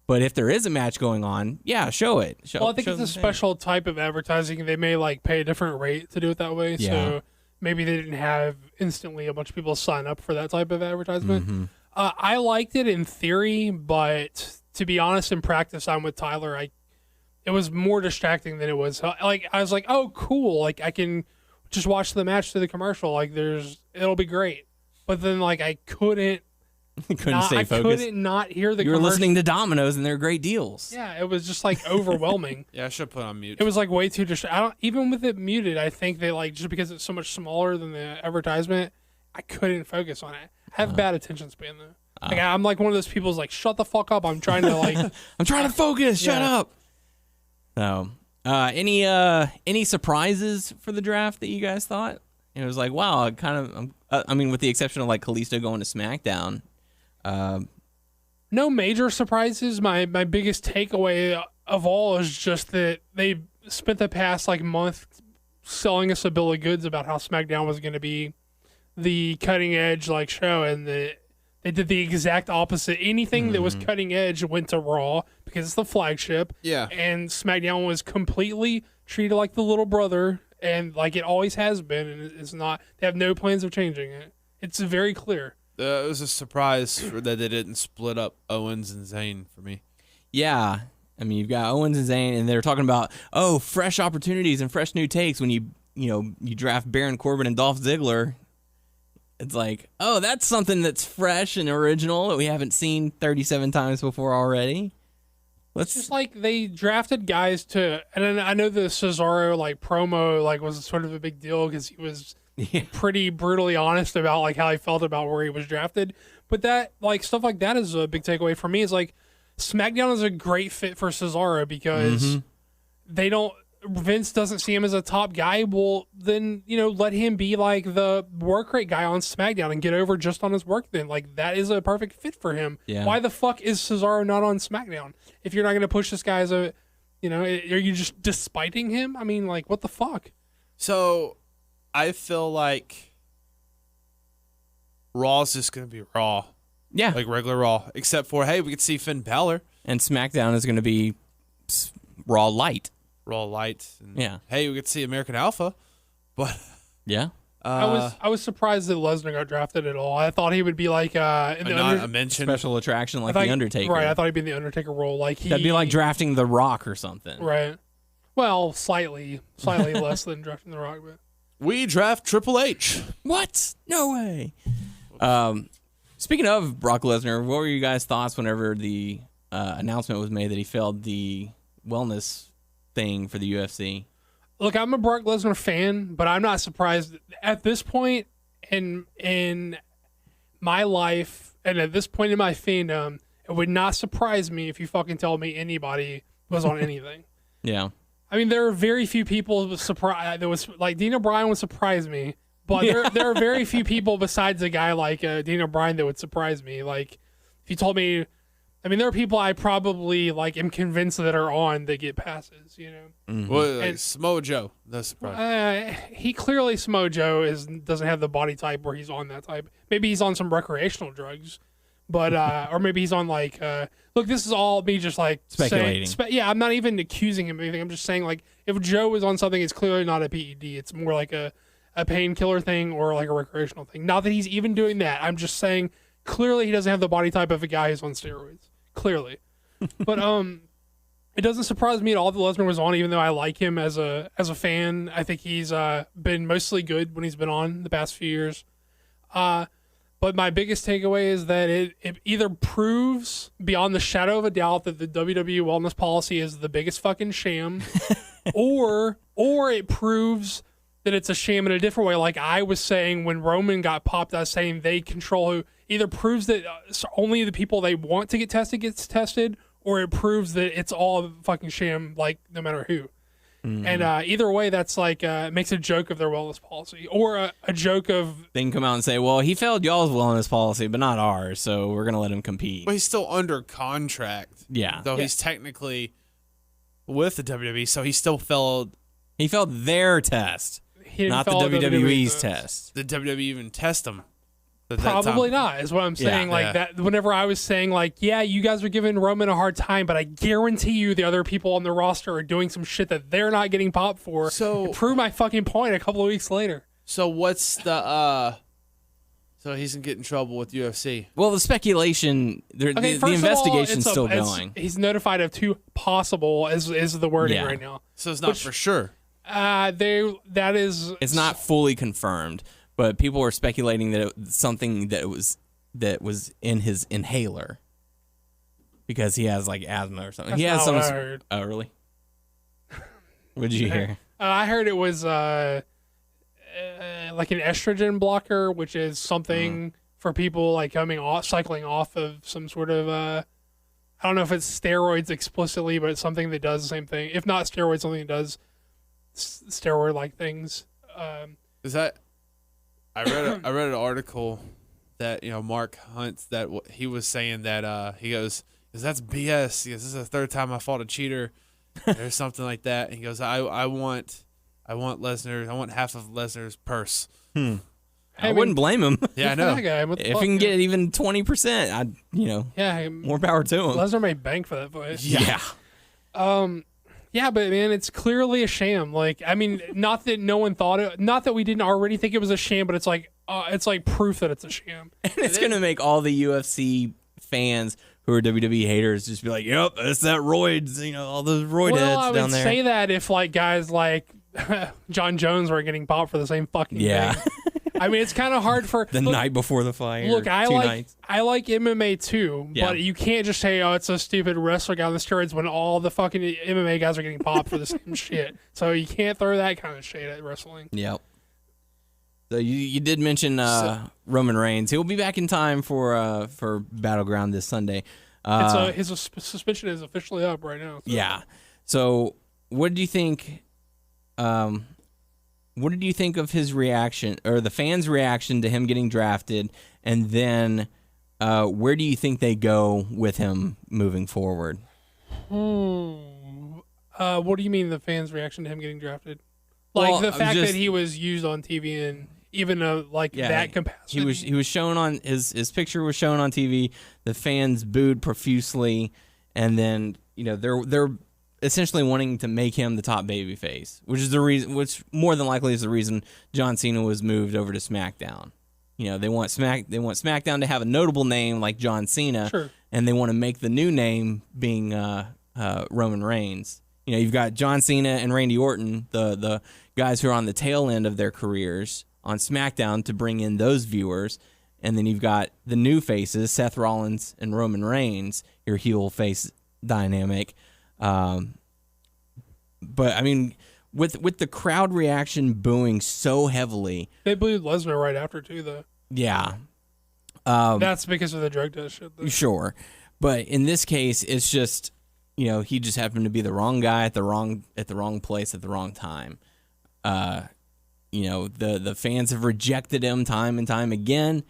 But if there is a match going on, yeah, show it. Well, I think it's a special type of advertising. They may like pay a different rate to do it that way. Yeah. So maybe they didn't have instantly a bunch of people sign up for that type of advertisement. I liked it in theory, but to be honest, in practice, I'm with Tyler. It was more distracting than it was. Like I was like, oh, cool. Like I can just watch the match to the commercial. Like it'll be great. But then like I couldn't Stay focused. I couldn't not hear the You were commercial. listening to Domino's and they're great deals. Yeah, it was just like overwhelming. Yeah, I should put on mute. It was like way too I don't even with it muted. I think they like just because it's so much smaller than the advertisement, I couldn't focus on it. I have bad attention span though. Like I'm like one of those people who's like, shut the fuck up. I'm trying to like I'm trying to focus. Shut up. So, any surprises for the draft that you guys thought? It was like, wow, I mean, with the exception of like Kalisto going to SmackDown. No major surprises. My biggest takeaway of all is just that they spent the past like month selling us a bill of goods about how SmackDown was going to be the cutting edge like show, and they did the exact opposite. Anything that was cutting edge went to Raw because it's the flagship. Yeah. And SmackDown was completely treated like the little brother, and like it always has been, and it's not. They have no plans of changing it. It's very clear. It was a surprise that they didn't split up Owens and Zayn for me. Yeah. I mean, you've got Owens and Zayn, and they're talking about, fresh opportunities and fresh new takes when you draft Baron Corbin and Dolph Ziggler. It's like, that's something that's fresh and original that we haven't seen 37 times before already. It's just like they drafted guys and then I know the Cesaro like promo like was sort of a big deal because he was pretty brutally honest about like how he felt about where he was drafted. But that like stuff like that is a big takeaway for me. Is like SmackDown is a great fit for Cesaro because Vince doesn't see him as a top guy. Well, then, let him be like the work rate guy on SmackDown and get over just on his work then. Like, that is a perfect fit for him. Yeah. Why the fuck is Cesaro not on SmackDown? If you're not going to push this guy as are you just despiting him? I mean, like, what the fuck? So, I feel like Raw's just going to be Raw. Yeah. Like regular Raw. Except for, hey, we could see Finn Balor. And SmackDown is going to be Raw Light. Raw Light. And, Yeah. hey, we could see American Alpha. But yeah. I was surprised that Lesnar got drafted at all. I thought he would be like a mention. Special attraction like The Undertaker. Right, I thought he'd be in the Undertaker role. Like that'd be like drafting The Rock or something. Right. Well, slightly less than drafting The Rock, but We draft Triple H. What? No way. Speaking of Brock Lesnar, what were you guys' thoughts whenever the announcement was made that he failed the wellness thing for the UFC? Look, I'm a Brock Lesnar fan, but I'm not surprised at this point in my life and at this point in my fandom. It would not surprise me if you fucking tell me anybody was on anything. Yeah. I mean, there are very few people that was like Dean O'Brien would surprise me, but there are very few people besides a guy like Dean O'Brien that would surprise me. Like, if you told me, I mean, there are people I probably like am convinced that are on that get passes, Mm-hmm. Well, like Samoa Joe. That's surprising. He clearly Samoa Joe doesn't have the body type where he's on that type. Maybe he's on some recreational drugs, but or maybe he's on like. Look, this is all me just like speculating. Yeah, I'm not even accusing him of anything. I'm just saying like if Joe is on something, it's clearly not a PED. It's more like a painkiller thing or like a recreational thing. Not that he's even doing that. I'm just saying clearly he doesn't have the body type of a guy who's on steroids. Clearly. But it doesn't surprise me at all that Lesnar was on, even though I like him as a fan. I think he's been mostly good when he's been on the past few years. But my biggest takeaway is that it either proves beyond the shadow of a doubt that the WWE wellness policy is the biggest fucking sham, or it proves that it's a sham in a different way. Like I was saying when Roman got popped, I was saying they control who. Either proves that only the people they want to get tested gets tested, or it proves that it's all a fucking sham, like no matter who. Mm-hmm. And either way, that's like makes a joke of their wellness policy, or a joke of they can come out and say, "Well, he failed y'all's wellness policy, but not ours, so we're gonna let him compete." But he's still under contract. Yeah, though he's technically with the WWE, so he still failed. He failed their test, not the WWE's test. Did WWE even test him? Probably not, is what I'm saying. That whenever I was saying, like, yeah, you guys are giving Roman a hard time, but I guarantee you the other people on the roster are doing some shit that they're not getting popped for. So prove my fucking point a couple of weeks later. So what's the so he's gonna get in trouble with UFC? Well, the speculation, the investigation's still going. He's notified of two possible is the wording right now. So it's not for sure. It's not fully confirmed. But people were speculating that it was something that was that was in his inhaler because he has like asthma or something. That's He has not some. what I heard. Oh, really? What did you hear? I heard it was like an estrogen blocker, which is something for people like cycling off of some sort of I don't know if it's steroids explicitly, but it's something that does the same thing. If not steroids, something that does steroid-like things. Is that? I read an article that Mark Hunt that he was saying that he goes, that's BS. He goes, this is the third time I fought a cheater, or something like that. And he goes, I want Lesnar. I want half of Lesnar's purse. I wouldn't blame him. Yeah, I know. That guy. What the If fuck, he can man? get even 20%, yeah, more power to him. Lesnar made bank for that fight. Yeah. Yeah, but man, it's clearly a sham. Like, I mean, not that no one thought it, not that we didn't already think it was a sham, but it's like proof that it's a sham. And it's going to make all the UFC fans who are WWE haters just be like, yep, that's that roids, all those roid Well, I heads would down there. say that if like guys like John Jones were getting popped for the same fucking thing. I mean, it's kind of hard for the night before the fight. Look, I like nights. MMA too, Yeah. but you can't just say, "Oh, it's a stupid wrestler guy on the steroids," when all the fucking MMA guys are getting popped for the same shit. So you can't throw that kind of shade at wrestling. Yep. So you did mention Roman Reigns. He'll be back in time for Battleground this Sunday. His suspension is officially up right now. So. Yeah. So what did you think? What did you think of his reaction, or the fans' reaction to him getting drafted, and then where do you think they go with him moving forward? What do you mean the fans' reaction to him getting drafted? Like Well, the fact just- that he was used on TV and even that capacity. He was shown on his picture was shown on TV. The fans booed profusely, and then they're essentially wanting to make him the top babyface, which is the reason. Which more than likely is the reason John Cena was moved over to SmackDown. They want SmackDown to have a notable name like John Cena, Sure. and they want to make the new name being Roman Reigns. You've got John Cena and Randy Orton, the guys who are on the tail end of their careers on SmackDown, to bring in those viewers, and then you've got the new faces, Seth Rollins and Roman Reigns, your heel face dynamic. But I mean, with the crowd reaction booing so heavily, They booed Lesnar right after too, though. yeah, That's because of the drug test shit. Though. sure. But in this case, it's just he just happened to be the wrong guy at the wrong place at the wrong time. The fans have rejected him time and time again.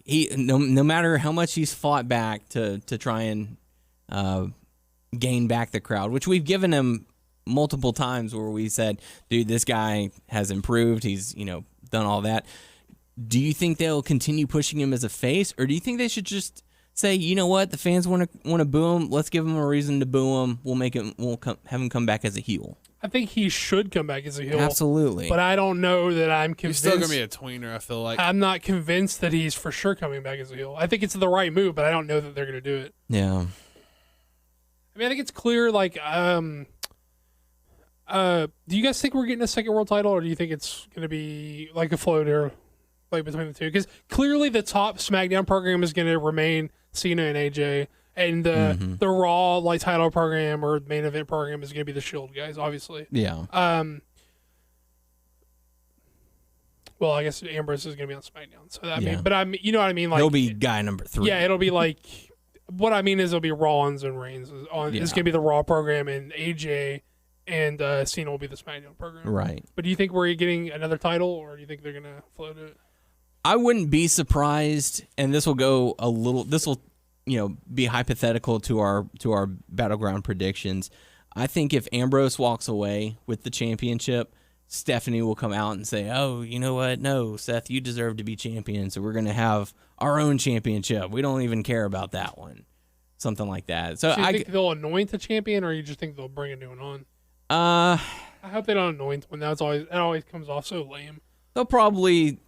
He no matter how much he's fought back to try and gain back the crowd, which we've given him multiple times, where we said, dude, this guy has improved. He's done all that. Do you think they'll continue pushing him as a face, or do you think they should just say, you know what, the fans want to boo him, let's give him a reason to boo him, have him come back as a heel? I think he should come back as a heel. Absolutely. But I don't know that I'm He's convinced. still gonna be a tweener. I feel like. I'm not convinced that he's for sure coming back as a heel. I think it's the right move, but I don't know that they're going to do it. Yeah. I mean, I think it's clear. Like, do you guys think we're getting a second world title, or do you think it's going to be like a floater, like between the two? Because clearly, the top SmackDown program is going to remain Cena and AJ, and the Raw like title program or main event program is going to be the Shield guys, obviously. Yeah. Well, I guess Ambrose is going to be on SmackDown, so that. Yeah. I mean, but you know what I mean. Like, He'll be guy number 3. yeah, it'll be like. What I mean is it'll be Rollins and Reigns. It's going to be the Raw program, and AJ and Cena will be the SmackDown program. Right. But do you think we're getting another title, or do you think they're going to float it? I wouldn't be surprised, and this will go a little. This will, be hypothetical to our Battleground predictions. I think if Ambrose walks away with the championship, Stephanie will come out and say, "Oh, you know what? No, Seth, you deserve to be champion. So we're going to have our own championship. We don't even care about that one." Something like that. So you I think they'll anoint a champion, or you just think they'll bring a new one on? I hope they don't anoint one. That always comes off so lame. They'll probably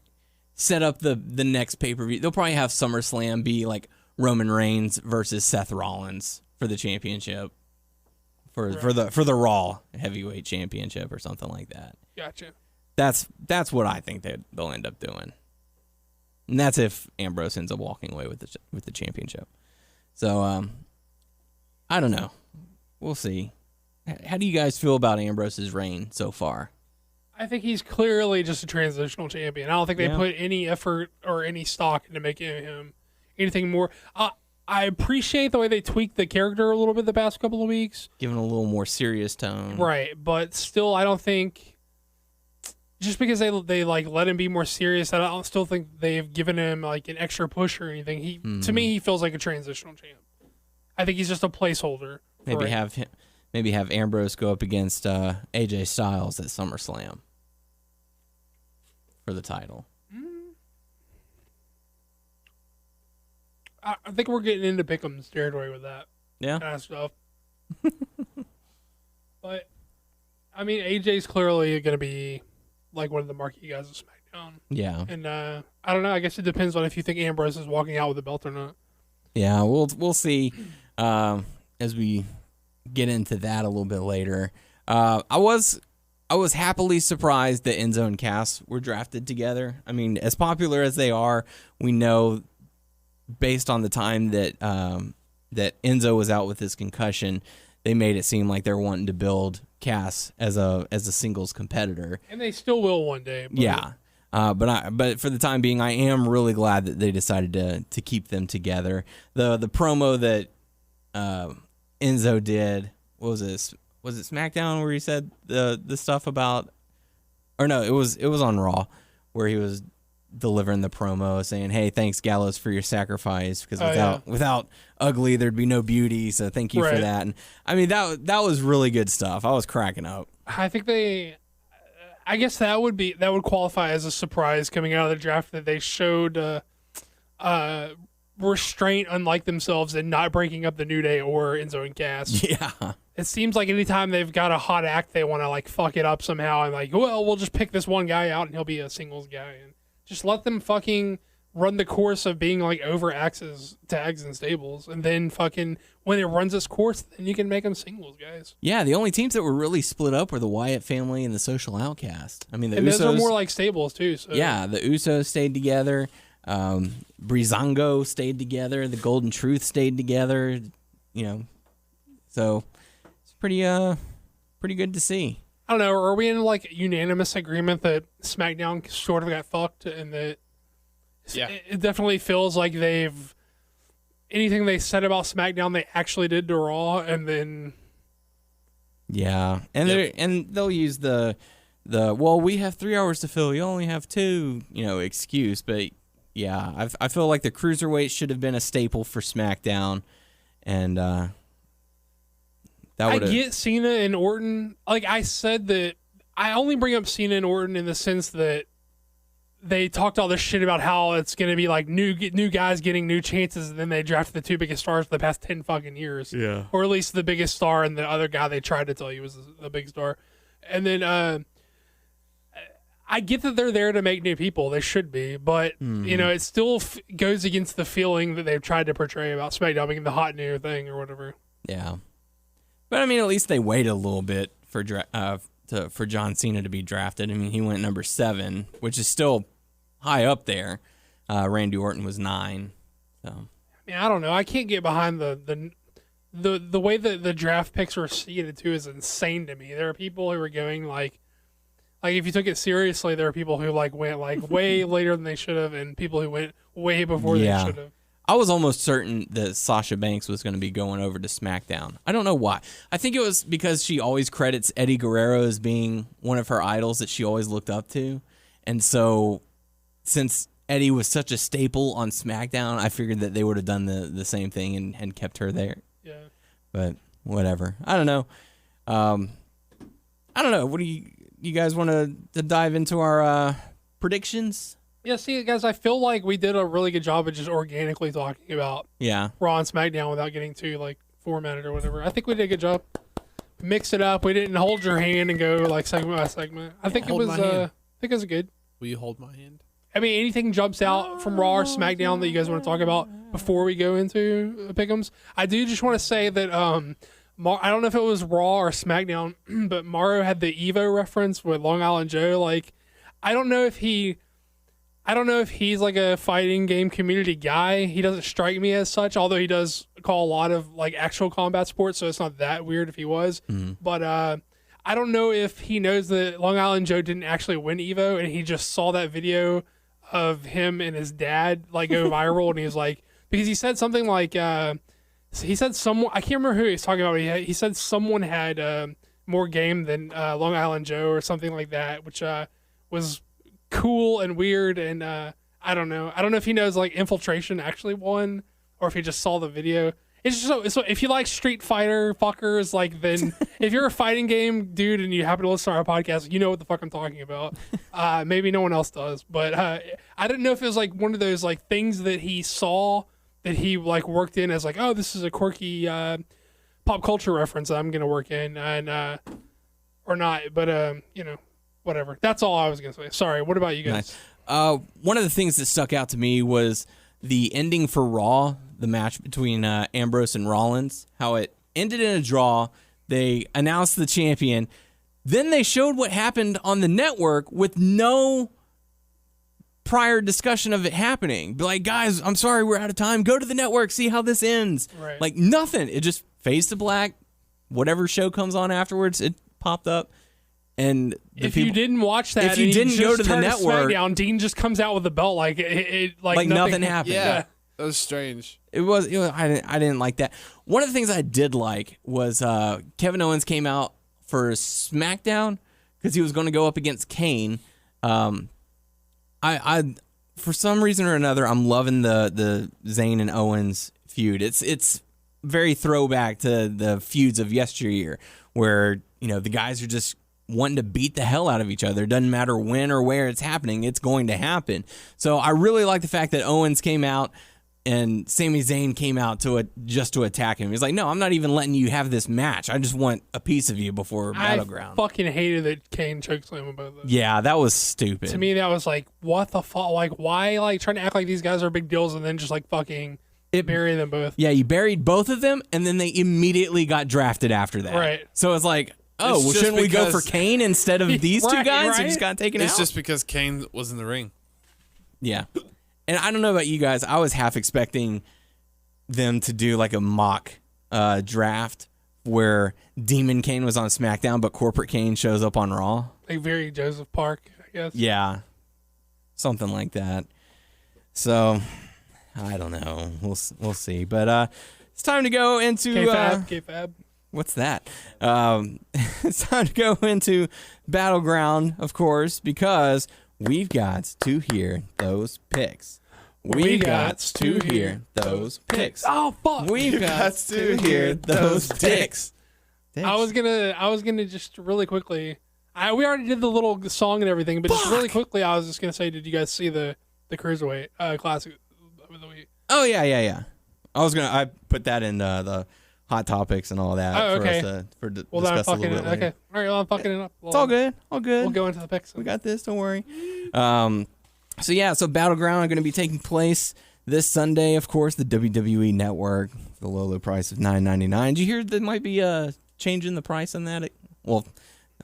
set up the next pay-per-view. They'll probably have SummerSlam be like Roman Reigns versus Seth Rollins for the championship, for the Raw Heavyweight Championship or something like that. Gotcha. That's what I think they'll end up doing. And that's if Ambrose ends up walking away with the championship. So, I don't know. We'll see. How do you guys feel about Ambrose's reign so far? I think he's clearly just a transitional champion. I don't think they put any effort or any stock into making him anything more. I appreciate the way they tweaked the character a little bit the past couple of weeks. Giving a little more serious tone. Right, but still, I don't think... Just because they like let him be more serious, I don't still think they've given him like an extra push or anything. To me, he feels like a transitional champ. I think he's just a placeholder. Maybe have Ambrose go up against AJ Styles at SummerSlam for the title. I think we're getting into Pick'em's territory with that. Yeah. Kind of stuff. But I mean, AJ's clearly going to be like one of the marquee guys of SmackDown. Yeah. And I don't know. I guess it depends on if you think Ambrose is walking out with the belt or not. Yeah, we'll see as we get into that a little bit later. I was happily surprised that Enzo and Cass were drafted together. I mean, as popular as they are, we know based on the time that that Enzo was out with his concussion, they made it seem like they're wanting to build Cass as a singles competitor, and they still will one day. But... Yeah, but for the time being, I am really glad that they decided to keep them together. The promo that Enzo did, what was this? Was it SmackDown where he said the stuff about, or no, it was on Raw where he was delivering the promo saying, "Hey, thanks Gallows for your sacrifice, because without Ugly there'd be no beauty, so thank you for that." And I mean that was really good stuff. I was cracking up. I think I guess that would qualify as a surprise coming out of the draft, that they showed restraint unlike themselves in not breaking up the New Day or Enzo and Cass. Yeah. It seems like anytime they've got a hot act, they want to like fuck it up somehow and like, well, we'll just pick this one guy out and he'll be a singles guy, and just let them fucking run the course of being like over axes, tags, and stables, and then fucking when it runs its course, then you can make them singles guys. Yeah, the only teams that were really split up were the Wyatt family and the Social Outcast. I mean, the Usos, those are more like stables too. So. Yeah, the Usos stayed together. Breezango stayed together. The Golden Truth stayed together. You know, so it's pretty good to see. I don't know. Are we in like unanimous agreement that SmackDown sort of got fucked, and that it definitely feels like anything they said about SmackDown they actually did to Raw, and then and they'll use the well, we have 3 hours to fill, you only have 2, excuse, but yeah, I feel like the Cruiserweight should have been a staple for SmackDown, and I get Cena and Orton. Like I said, that I only bring up Cena and Orton in the sense that they talked all this shit about how it's going to be like new guys getting new chances, and then they drafted the 2 biggest stars for the past 10 fucking years. Yeah. Or at least the biggest star, and the other guy they tried to tell you was the big star. And then I get that they're there to make new people. They should be. But, it still goes against the feeling that they've tried to portray about SmackDown being the hot new thing or whatever. Yeah. But, I mean, at least they waited a little bit for John Cena to be drafted. I mean, he went number 7, which is still high up there. Randy Orton was 9. So, I mean, I don't know. I can't get behind the way that the draft picks were seeded too is insane to me. There are people who are going like if you took it seriously, there are people who like went like way later than they should have, and people who went way before they should have. I was almost certain that Sasha Banks was going to be going over to SmackDown. I don't know why. I think it was because she always credits Eddie Guerrero as being one of her idols that she always looked up to. And so since Eddie was such a staple on SmackDown, I figured that they would have done the same thing and kept her there. Yeah. But whatever. I don't know. What do you guys want to dive into our predictions? Yeah, see, guys, I feel like we did a really good job of just organically talking about Raw and SmackDown without getting too like formatted or whatever. I think we did a good job. Mix it up. We didn't hold your hand and go like segment by segment. I think it was good. Will you hold my hand? I mean, anything jumps out from Raw or SmackDown that you guys want to talk about before we go into Pick'ems? I do just want to say that I don't know if it was Raw or SmackDown, but Mauro had the Evo reference with Long Island Joe. Like, I don't know if I don't know if he's like a fighting game community guy. He doesn't strike me as such, although he does call a lot of like actual combat sports, so it's not that weird if he was. But I don't know if he knows that Long Island Joe didn't actually win Evo, and he just saw that video of him and his dad like go viral, and he was like, because he said something like, he said someone, I can't remember who he was talking about. But he said someone had more game than Long Island Joe or something like that, which was cool and weird, and I don't know if he knows like Infiltration actually won or if he just saw the video. It's just so if you like Street Fighter fuckers, like, then if you're a fighting game dude and you happen to listen to our podcast, you know what the fuck I'm talking about. Maybe no one else does, but I didn't know if it was like one of those like things that he saw that he like worked in as like, oh, this is a quirky pop culture reference that I'm gonna work in, and or not, but you know, whatever. That's all I was gonna say. Sorry. What about you guys? Nice. One of the things that stuck out to me was the ending for Raw, the match between Ambrose and Rollins, how it ended in a draw. They announced the champion. Then they showed what happened on the network with no prior discussion of it happening. Be like, guys, I'm sorry, we're out of time. Go to the network, see how this ends. Right. Like, nothing. It just fades to black. Whatever show comes on afterwards, it popped up. And if you didn't watch that, if you didn't go to the network, SmackDown, Dean just comes out with a belt like like nothing happened. Yeah, that was strange. It was I didn't like that. One of the things I did like was Kevin Owens came out for SmackDown because he was going to go up against Kane. I for some reason or another, I'm loving the Zayn and Owens feud. It's very throwback to the feuds of yesteryear, where the guys are just wanting to beat the hell out of each other. Doesn't matter when or where it's happening, it's going to happen. So I really like the fact that Owens came out and Sami Zayn came out just to attack him. He's like, no, I'm not even letting you have this match. I just want a piece of you before Battleground. I fucking hated that Kane chokeslammed him both of them. Yeah, that was stupid. To me, that was like, what the fuck? Like, why like trying to act like these guys are big deals and then just like fucking bury them both? Yeah, you buried both of them and then they immediately got drafted after that. Right. So it's like, oh, well, shouldn't we go for Kane instead of these two guys who just got taken out? It's just because Kane was in the ring. Yeah. And I don't know about you guys. I was half expecting them to do like a mock draft where Demon Kane was on SmackDown, but Corporate Kane shows up on Raw. Like very Joseph Park, I guess. Yeah. Something like that. So, I don't know. We'll see. But it's time to go into... K-Fab. What's that? It's time to go into Battleground, of course, because we've got to hear those picks. We got to hear those picks. Oh fuck! We've got to hear those picks. I was gonna just really quickly. We already did the little song and everything, but just really quickly, I was just gonna say, did you guys see the Cruiserweight Classic of the week? Oh yeah. I put that in the hot topics and all that. Oh, okay. For us to discuss a little bit later. Okay. All right. Well, I'm fucking it up. It's all good. All good. We'll go into the picks. We got this. Don't worry. So Battleground are going to be taking place this Sunday. Of course, the WWE Network for the low price of $9.99. Did you hear there might be a change in the price on that? Well,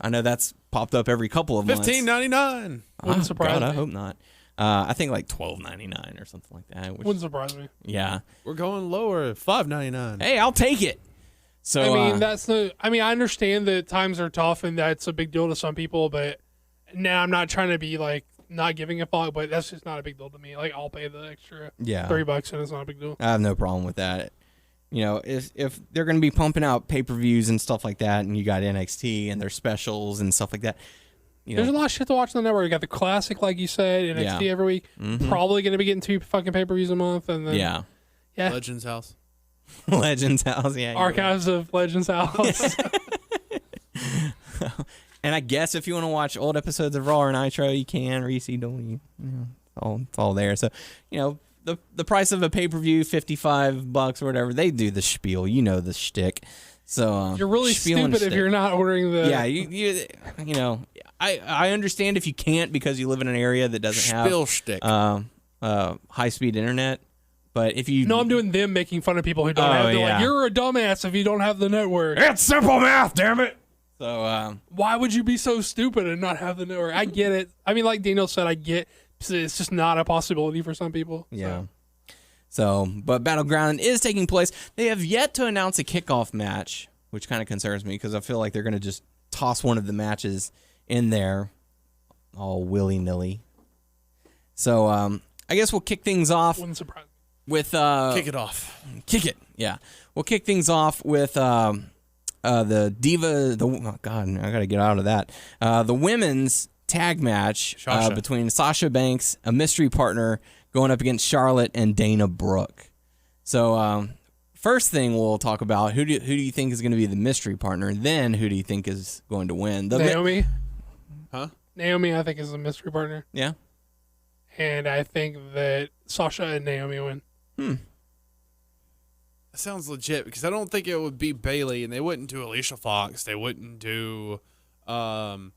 I know that's popped up every couple of months. $15.99. Wouldn't surprise me. I hope not. I think like $12.99 or something like that. Wouldn't surprise me. Yeah. We're going lower, $5.99. Hey, I'll take it. So I understand that times are tough and that's a big deal to some people, but now I'm not trying to be like not giving a fuck, but that's just not a big deal to me. Like, I'll pay the extra $3 and it's not a big deal. I have no problem with that. If they're going to be pumping out pay-per-views and stuff like that, and you got NXT and their specials and stuff like that, there's a lot of shit to watch on the network. You got the Classic, like you said, NXT every week. Mm-hmm. Probably going to be getting 2 fucking pay-per-views a month, and then yeah. Legends House. Legends House, yeah. Archives of Legends House. And I guess if you want to watch old episodes of Raw or Nitro, you can. Or ECW, it's all there. So, the price of a pay-per-view, $55 or whatever, they do the spiel. You know the shtick. So you're really stupid if you're not ordering the. Yeah, I understand if you can't because you live in an area that doesn't have high-speed internet. But if you... No, I'm doing them making fun of people who don't have it. Like, you're a dumbass if you don't have the network. It's simple math, damn it! So, why would you be so stupid and not have the network? I get it. I mean, like Daniel said, I get it's just not a possibility for some people. Yeah. So, but Battleground is taking place. They have yet to announce a kickoff match, which kind of concerns me because I feel like they're going to just toss one of the matches in there all willy-nilly. So, I guess we'll kick things off Wouldn't surprise me. Kick with... it off. Kick it, yeah. We'll kick things off with the Diva... oh, God, I got to get out of that. The women's tag match between Sasha Banks, a mystery partner, going up against Charlotte and Dana Brooke. So, first thing we'll talk about, who do you think is going to be the mystery partner? And then who do you think is going to win? Naomi. Huh? Naomi, I think, is the mystery partner. Yeah? And I think that Sasha and Naomi win. That sounds legit because I don't think it would be Bailey, and they wouldn't do Alicia Fox. They wouldn't do... The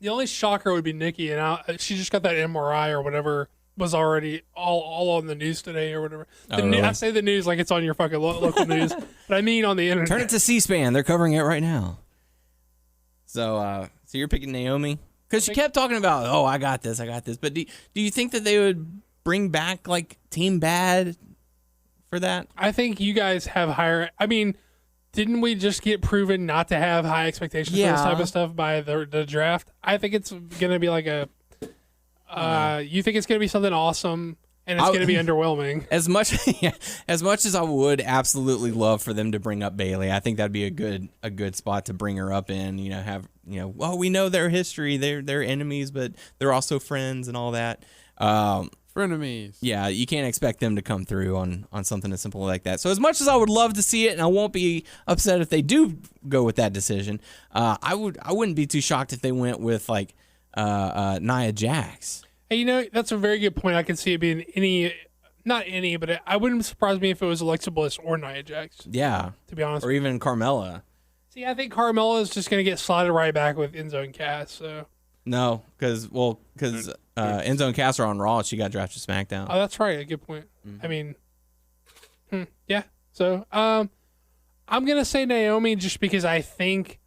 only shocker would be Nikki, and she just got that MRI or whatever was already all on the news today or whatever. Really? I say the news like it's on your fucking local news, but I mean on the internet. Turn it to C-SPAN. They're covering it right now. So you're picking Naomi? Because she kept talking about, oh, I got this. But do you think that they would bring back, like, Team Bad for that? I think you guys have higher... I mean, didn't we just get proven not to have high expectations for this type of stuff by the draft? I think it's going to be like a... you think it's going to be something awesome, and it's going to be underwhelming. As much as I would absolutely love for them to bring up Bailey, I think that'd be a good spot to bring her up in. Well, we know their history, they're enemies, but they're also friends and all that. Frenemies. Yeah, you can't expect them to come through on something as simple like that. So as much as I would love to see it, and I won't be upset if they do go with that decision, I wouldn't be too shocked if they went with like Nia Jax. Hey, that's a very good point. I can see it being not any, but I wouldn't surprise me if it was Alexa Bliss or Nia Jax. Yeah. To be honest. Or even Carmella. See, I think Carmella is just going to get slotted right back with Enzo and Cass. So. No, because Enzo and Cass are on Raw. She got drafted to SmackDown. Oh, that's right. A good point. I mean, yeah. So, I'm going to say Naomi just because I think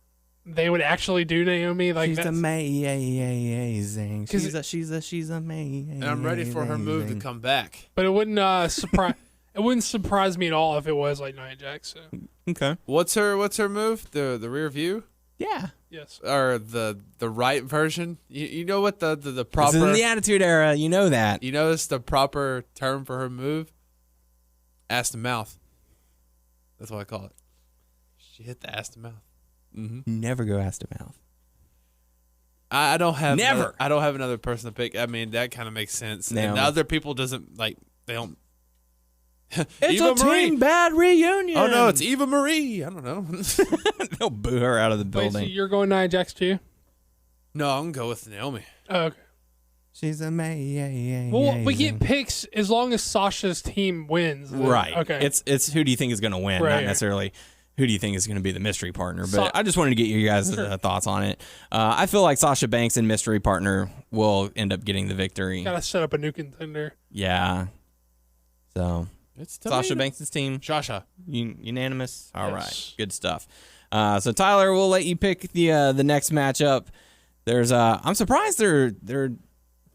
they would actually do Naomi. Like she's amazing. She's amazing. And I'm ready for her move to come back. But it wouldn't surprise me at all if it was like Nia Jax. So. Okay. What's her move? The rear view? Yeah. Yes. Or the right version? You know what the proper... This is in the Attitude Era. You know that. You notice the proper term for her move? Ass to mouth. That's what I call it. She hit the ass to mouth. Mm-hmm. Never go ass to mouth. I don't have... Never. I don't have another person to pick. I mean, that kind of makes sense. No. And the other people doesn't, like, they don't... It's Eva a Marie. Team Bad reunion. Oh, no, it's Eva Marie. I don't know. They'll boo her out of the Wait, building. so you're going Nia Jax too? No, I'm going to go with Naomi. Oh, okay. She's amazing. Well, we get picks as long as Sasha's team wins. Then. Right. Okay. It's who do you think is going to win, Right. not necessarily who do you think is going to be the mystery partner. But I just wanted to get you guys' thoughts on it. I feel like Sasha Banks and mystery partner will end up getting the victory. Gotta set up a new contender. Yeah. So... It's Sasha Banks' team. Shasha. Unanimous? All right. Yes. Good stuff. So, Tyler, we'll let you pick the next matchup. There's I'm surprised there are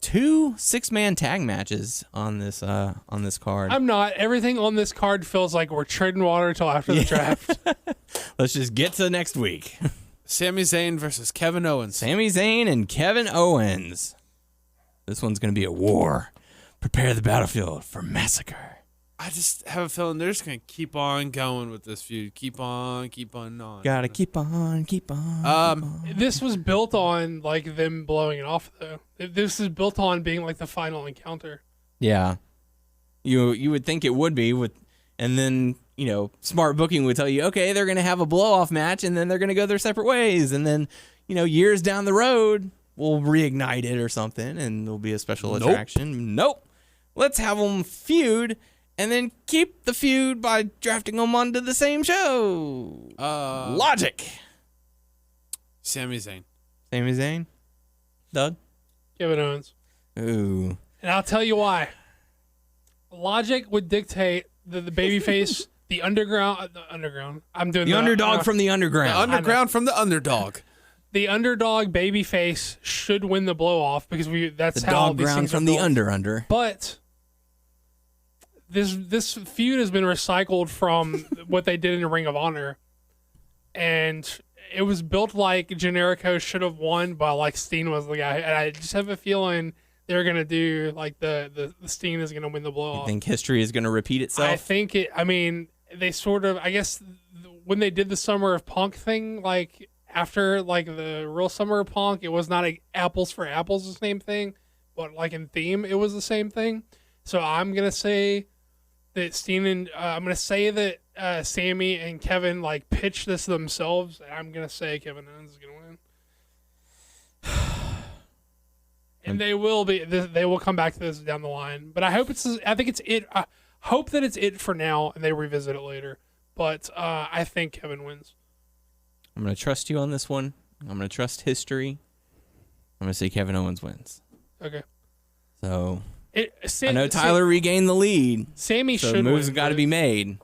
2 6-man tag matches on this card. I'm not. Everything on this card feels like we're treading water until after the draft. Let's just get to next week. Sami Zayn versus Kevin Owens. Sami Zayn and Kevin Owens. This one's going to be a war. Prepare the battlefield for massacre. I just have a feeling they're just going to keep on going with this feud. Keep on. Gotta keep on. This was built on like them blowing it off, though. This is built on being like the final encounter. Yeah. You would think it would be and then, smart booking would tell you, okay, they're going to have a blow-off match, and then they're going to go their separate ways. And then, years down the road, we'll reignite it or something, and there'll be a special attraction. Nope. Let's have them feud, and then keep the feud by drafting them onto the same show. Logic. Sami Zayn. Sami Zayn? Doug? Kevin Owens. Ooh. And I'll tell you why. Logic would dictate the babyface, the underground. I'm doing The underdog from the underground. The underground from the underdog. the underdog babyface should win the blow off because that's The how dog these ground things from are the built. under. But this feud has been recycled from what they did in Ring of Honor, and it was built like Generico should have won, but like Steen was the guy. And I just have a feeling they're gonna do like the Steen is gonna win the blow You off. think history is going to repeat itself? I think it. I mean, they sort of. I guess when they did the Summer of Punk thing, like after like the real Summer of Punk, it was not apples for apples the same thing, but like in theme, it was the same thing. So I'm gonna say that Steen and I'm gonna say that Sammy and Kevin like pitched this themselves. And I'm gonna say Kevin Owens is gonna win. And they will be. They will come back to this down the line. But I hope it's. I think it's it. I hope that it's it for now, and they revisit it later. But I think Kevin wins. I'm going to trust you on this one. I'm going to trust history. I'm going to say Kevin Owens wins. Okay. So I know Tyler Sam, regained the lead. Sammy So should moves win. got to be made.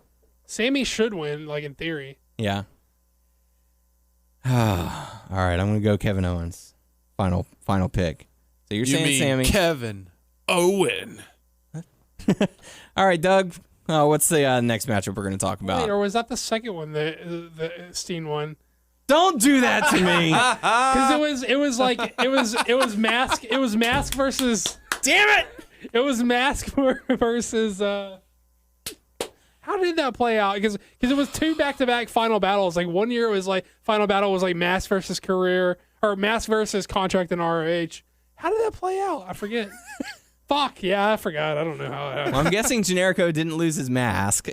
Sammy should win, like in theory. Yeah. All right, I'm going to go Kevin Owens. Final pick. So you're saying mean Sammy. Kevin Owen. All right, Doug. What's the next matchup we're going to talk about? Wait, or was that the second one? The Steen one. Don't do that to me. Because it was Mask versus. Damn it! It was Mask versus. How did that play out? Because it was 2 back-to-back final battles. Like 1 year it was like final battle was like Mask versus Career or Mask versus Contract and ROH. How did that play out? I forget. Fuck yeah, I forgot. I don't know how it happened. Well, I'm guessing Generico didn't lose his mask.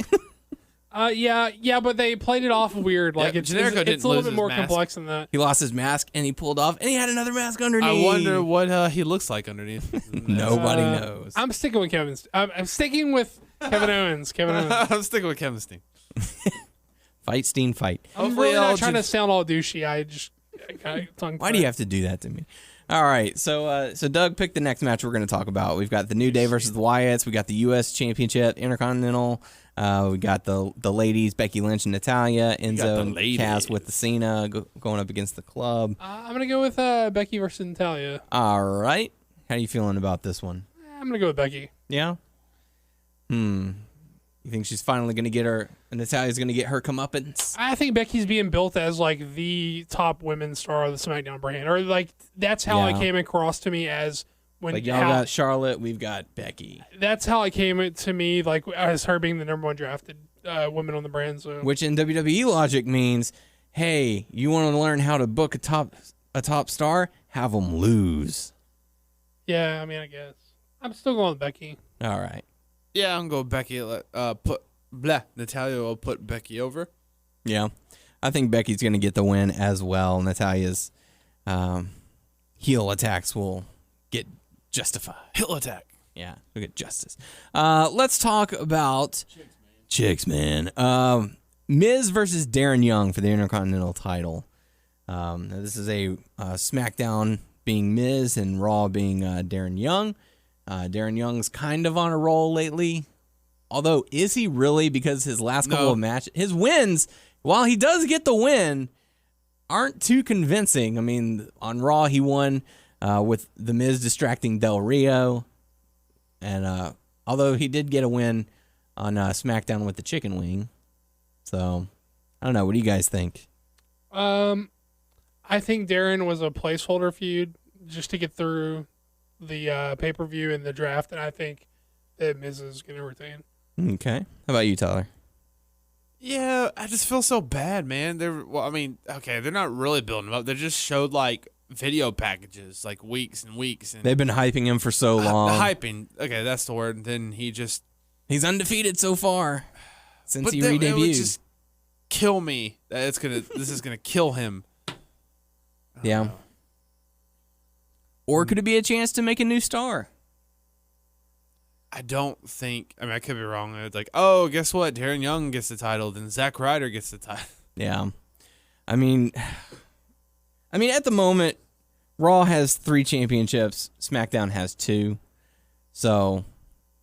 Yeah, but they played it off weird. Like it's Generico didn't a little lose bit his more mask. complex than that. He lost his mask and he pulled off, and he had another mask underneath. I wonder what he looks like underneath. Nobody knows. I'm sticking with Kevin. I'm sticking with Kevin Owens. Kevin Owens. I'm sticking with Kevin Steen. Fight, Steen, fight. I'm Hopefully really not I'll trying to just- sound all douchey. I got tongue Why do you have to do that to me? All right, so Doug, pick the next match we're going to talk about. We've got the New Day versus the Wyatts. We got the U.S. Championship, Intercontinental. We got the ladies, Becky Lynch and Natalia. Enzo and Cass with the Cena going up against the Club. I'm gonna go with Becky versus Natalia. All right, how are you feeling about this one? I'm gonna go with Becky. Yeah. You think she's finally going to get her? Natalia's going to get her comeuppance? I think Becky's being built as like the top women's star of the SmackDown brand, or like that's how it came across to me as when Like y'all got Charlotte, we've got Becky. That's how it came to me, like as her being the number 1 drafted woman on the brand. So Which in WWE logic means, hey, you want to learn how to book a top star? Have them lose. yeah, I mean, I guess I'm still going with Becky. All right. Yeah, I'm going to go Becky. Natalia will put Becky over. Yeah. I think Becky's going to get the win as well. Natalia's heel attacks will get justified. Heel attack. Yeah, we'll get justice. Let's talk about Chicks, man. Miz versus Darren Young for the Intercontinental title. Now this is a SmackDown being Miz and Raw being Darren Young. Darren Young's kind of on a roll lately. Although, is he really? Because his last couple of matches, his wins, while he does get the win, aren't too convincing. I mean, on Raw, he won with The Miz distracting Del Rio. And although he did get a win on SmackDown with the chicken wing. So, I don't know. What do you guys think? I think Darren was a placeholder feud just to get through the pay-per-view and the draft, and I think that Miz is going to retain. Okay. How about you, Tyler? Yeah, I just feel so bad, man. They're not really building him up. They just showed like video packages, like weeks and weeks. And They've been hyping him for so long. hyping. Okay, that's the word. And then He's undefeated so far since he it would re-debuted. just kill me. This is gonna kill him. Yeah. Or could it be a chance to make a new star? I don't think. I mean, I could be wrong. It's like, oh, guess what? Darren Young gets the title, then Zack Ryder gets the title. Yeah. I mean, at the moment, Raw has 3 championships. SmackDown has 2. So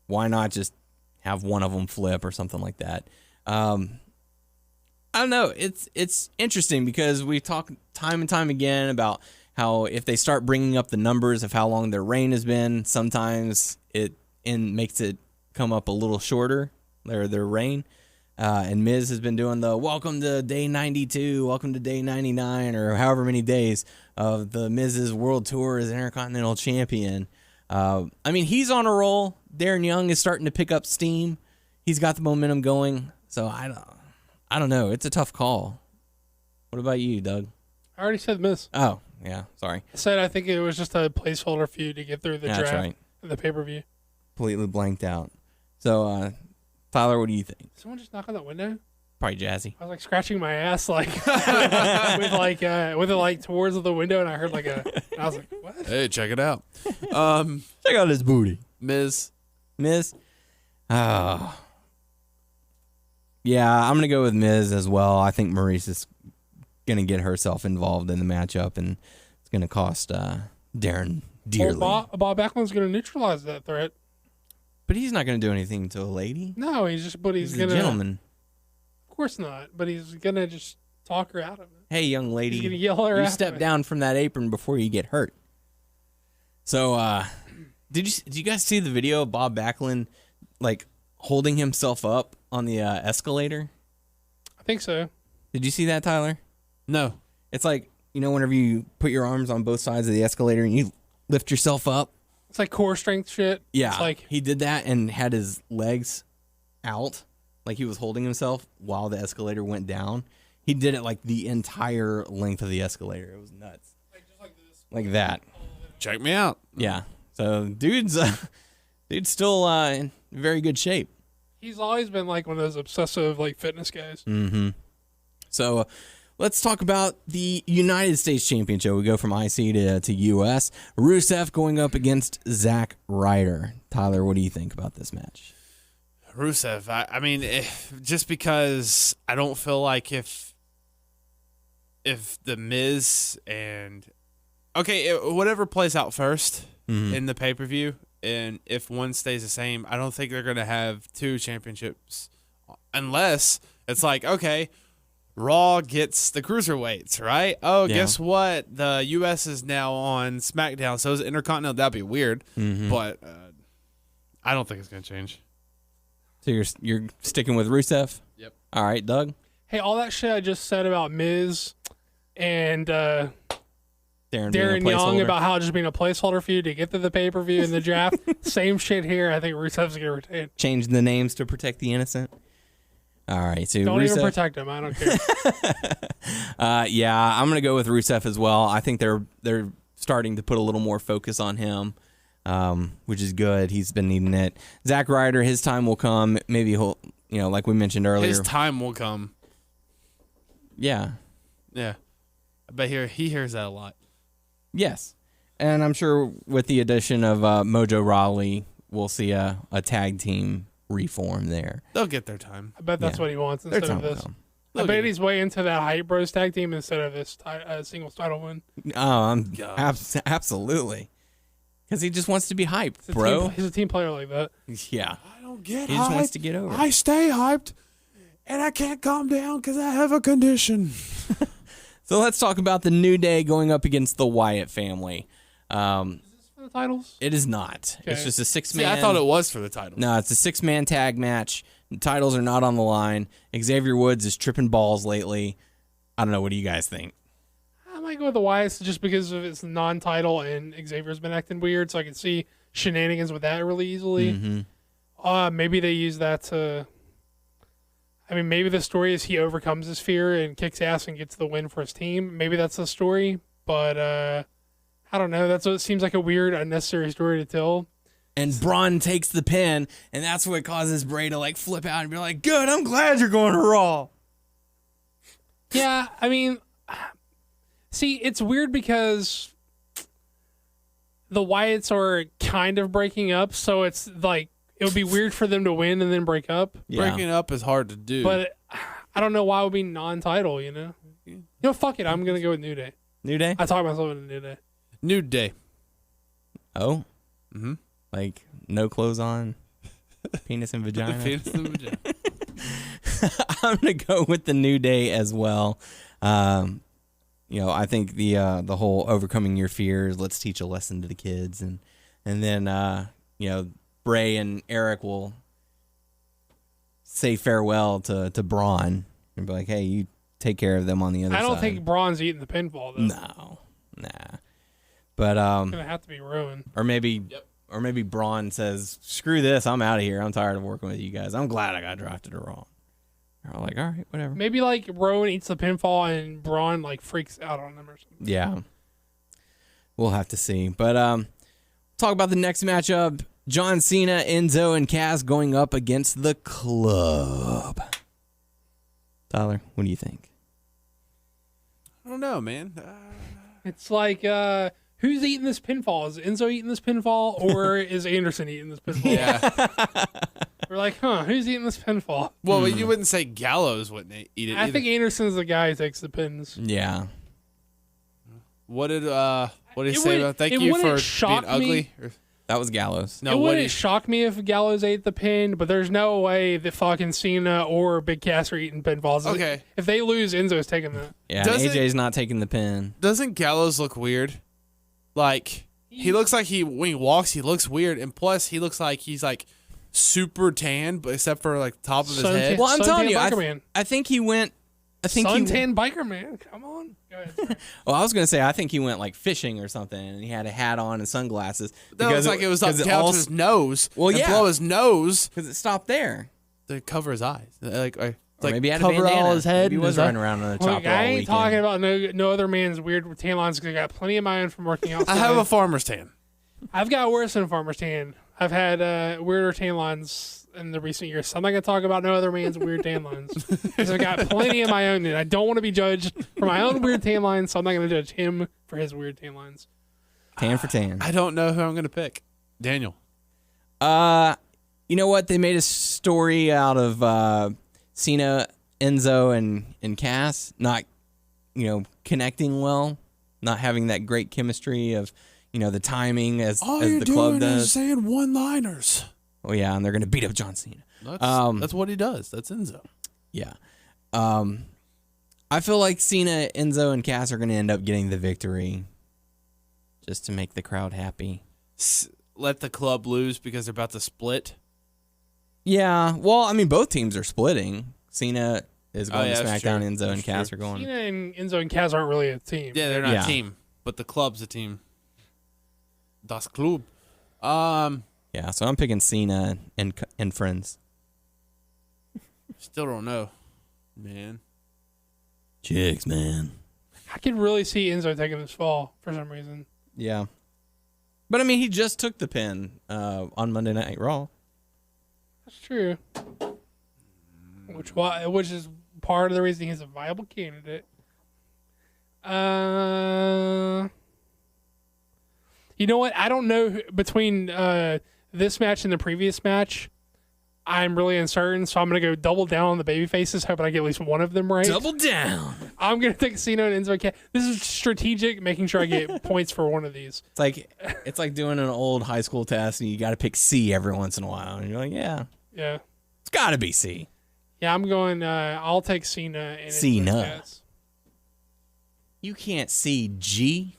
why not just have one of them flip or something like that? I don't know. It's interesting because we talk time and time again about how if they start bringing up the numbers of how long their reign has been, sometimes it makes it come up a little shorter, their reign. And Miz has been doing the welcome to day 92, welcome to day 99, or however many days of the Miz's World Tour as Intercontinental Champion. I mean, he's on a roll. Darren Young is starting to pick up steam. He's got the momentum going. So I don't know. It's a tough call. What about you, Doug? I already said Miz. Oh, yeah. Sorry. I said I think it was just a placeholder for you to get through the That's draft right. and the pay-per-view. Completely blanked out. So, Tyler, what do you think? Someone just knock on that window? Probably Jazzy. I was like scratching my ass like with it like towards the window, and I heard I was like, what? Hey, check it out. Check out his booty. Miz. Oh. Yeah, I'm going to go with Miz as well. I think Maurice is going to get herself involved in the matchup, and it's going to cost Darren dearly. Well, Bob Backlund's going to neutralize that threat. But he's not going to do anything to a lady. No, he's going to... a gentleman. Of course not, but he's going to just talk her out of it. Hey, young lady, He's going to yell her out. you step down from that apron before you get hurt. So, did you guys see the video of Bob Backlund, like, holding himself up on the escalator? I think so. Did you see that, Tyler? No. It's like, whenever you put your arms on both sides of the escalator and you lift yourself up. It's like core strength shit. Yeah, it's like he did that and had his legs out, like he was holding himself while the escalator went down. He did it like the entire length of the escalator. It was nuts. just like this. Like that. Check me out. Yeah. So dude's still in very good shape. He's always been like one of those obsessive like fitness guys. Mm-hmm. So let's talk about the United States Championship. We go from IC to US. Rusev going up against Zack Ryder. Tyler, what do you think about this match? Rusev. I mean, just because I don't feel like if the Miz and whatever plays out first in the pay-per-view, and if one stays the same, I don't think they're going to have two championships unless it's like, okay, Raw gets the cruiserweights, right? Oh, Yeah. Guess what? The U.S. is now on SmackDown, so is Intercontinental. That'd be weird, but I don't think it's going to change. So you're sticking with Rusev? Yep. All right, Doug? Hey, all that shit I just said about Miz and Darren Darren Young about how just being a placeholder for you to get to the pay-per-view and the draft, same shit here. I think Rusev's going to retain. Change the names to protect the innocent. All right, so Don't Rusev, even protect him. I don't care. yeah, I'm gonna go with Rusev as well. I think they're starting to put a little more focus on him, which is good. He's been needing it. Zack Ryder, his time will come. Maybe he'll, like we mentioned earlier. His time will come. Yeah. Yeah. I bet he hears that a lot. Yes, and I'm sure with the addition of Mojo Rawley, we'll see a tag team reform there. They'll get their time. I bet that's what he wants Their instead time of will this. come. I bet he's way into that Hype Bros tag team instead of this singles title win. Oh, absolutely. Because he just wants to be hyped, bro. He's a team player like that. Yeah. I don't get He just wants to get over. I stay hyped, and I can't calm down because I have a condition. So let's talk about the New Day going up against the Wyatt family. Is this for the titles? It is not. Okay. It's just a six-man. See, I thought it was for the title. No, it's a six-man tag match. The titles are not on the line. Xavier Woods is tripping balls lately. I don't know. What do you guys think? I might go with the Wyatts just because of its non-title and Xavier's been acting weird, so I can see shenanigans with that really easily. Mm-hmm. Maybe they use that to... I mean, maybe the story is he overcomes his fear and kicks ass and gets the win for his team. Maybe that's the story, but I don't know. That's what it seems like a weird, unnecessary story to tell. And Braun takes the pin, and that's what causes Bray to like flip out and be like, "Good, I'm glad you're going to Raw." Yeah, I mean, see, it's weird because the Wyatts are kind of breaking up, so it's like it would be weird for them to win and then break up. Yeah. Breaking up is hard to do. But I don't know why it would be non-title, fuck it. I'm going to go with New Day. New Day? I talk myself into New Day. New Day. Oh? Mm-hmm. Like, no clothes on? Penis and vagina? Penis and vagina. I'm gonna go with the New Day as well. I think the whole overcoming your fears, let's teach a lesson to the kids, and then Bray and Eric will say farewell to Braun and be like, hey, you take care of them on the other side. I don't think Braun's eating the pinfall though. No, nah. But it's gonna have to be Rowan. Or maybe Braun says, screw this, I'm out of here. I'm tired of working with you guys. I'm glad I got drafted to Raw. They're all like, all right, whatever. Maybe like Rowan eats the pinfall and Braun like freaks out on them or something. Yeah. We'll have to see. But talk about the next matchup. John Cena, Enzo, and Cass going up against the Club. Tyler, what do you think? I don't know, man. It's like, who's eating this pinfall? Is Enzo eating this pinfall, or is Anderson eating this pinfall? Yeah. We're like, who's eating this pinfall? Well, you wouldn't say Gallows wouldn't eat it. I think Anderson's the guy who takes the pins. Yeah. What did he say about thank you for being ugly? That was Gallows. No, it wouldn't shock me if Gallows ate the pin, but there's no way that fucking Cena or Big Cass are eating pinfalls. Okay. If they lose, Enzo's taking that. Yeah, AJ's not taking the pin. Doesn't Gallows look weird? Like, he looks like when he walks, he looks weird, and plus he looks like he's like super tan, but except for like the top of his head. Well, I'm telling you, Man. I think he went. Suntan Biker Man, come on. Go ahead. Well, I was gonna say I think he went like fishing or something, and he had a hat on and sunglasses. That was like it was up down to his nose. Well, yeah, blow his nose because it stopped there to cover his eyes. Like maybe he had cover a bandana. all his head. Maybe he was running around on a chopper all I ain't weekend. talking about no other man's weird tan lines because I got plenty of my own from working out. I have a farmer's tan. I've got worse than a farmer's tan. I've had weirder tan lines in the recent years. So I'm not going to talk about no other man's weird tan lines. Because I've got plenty of my own, and I don't want to be judged for my own weird tan lines, so I'm not going to judge him for his weird tan lines. Tan for tan. I don't know who I'm going to pick. Daniel. You know what? They made a story out of Cena, Enzo, and Cass not, connecting well, not having that great chemistry of, the timing as the club does. All you're doing is saying one-liners. Oh yeah, and they're gonna beat up John Cena. That's what he does. That's Enzo. Yeah. I feel like Cena, Enzo, and Cass are gonna end up getting the victory, just to make the crowd happy. Let the club lose because they're about to split. Yeah. Well, I mean, both teams are splitting. Cena is going to SmackDown. True. Enzo and Cass are going. Cena and Enzo and Cass aren't really a team. Yeah, they're not a team, but the club's a team. Das Club. Yeah, so I'm picking Cena and friends. Still don't know, man. Chicks, man. I could really see Enzo taking this fall for some reason. Yeah. But, I mean, he just took the pin on Monday Night Raw. That's true. Which is part of the reason he's a viable candidate. You know what? I don't know between this match and the previous match. I'm really uncertain, so I'm going to go double down on the baby faces, hoping I get at least one of them right. Double down. I'm going to take Cena and Enzo. This is strategic, making sure I get points for one of these. It's like doing an old high school test, and you got to pick C every once in a while. And you're like, yeah. It's got to be C. Yeah, I'm going, I'll take Cena and Cena. You can't see G.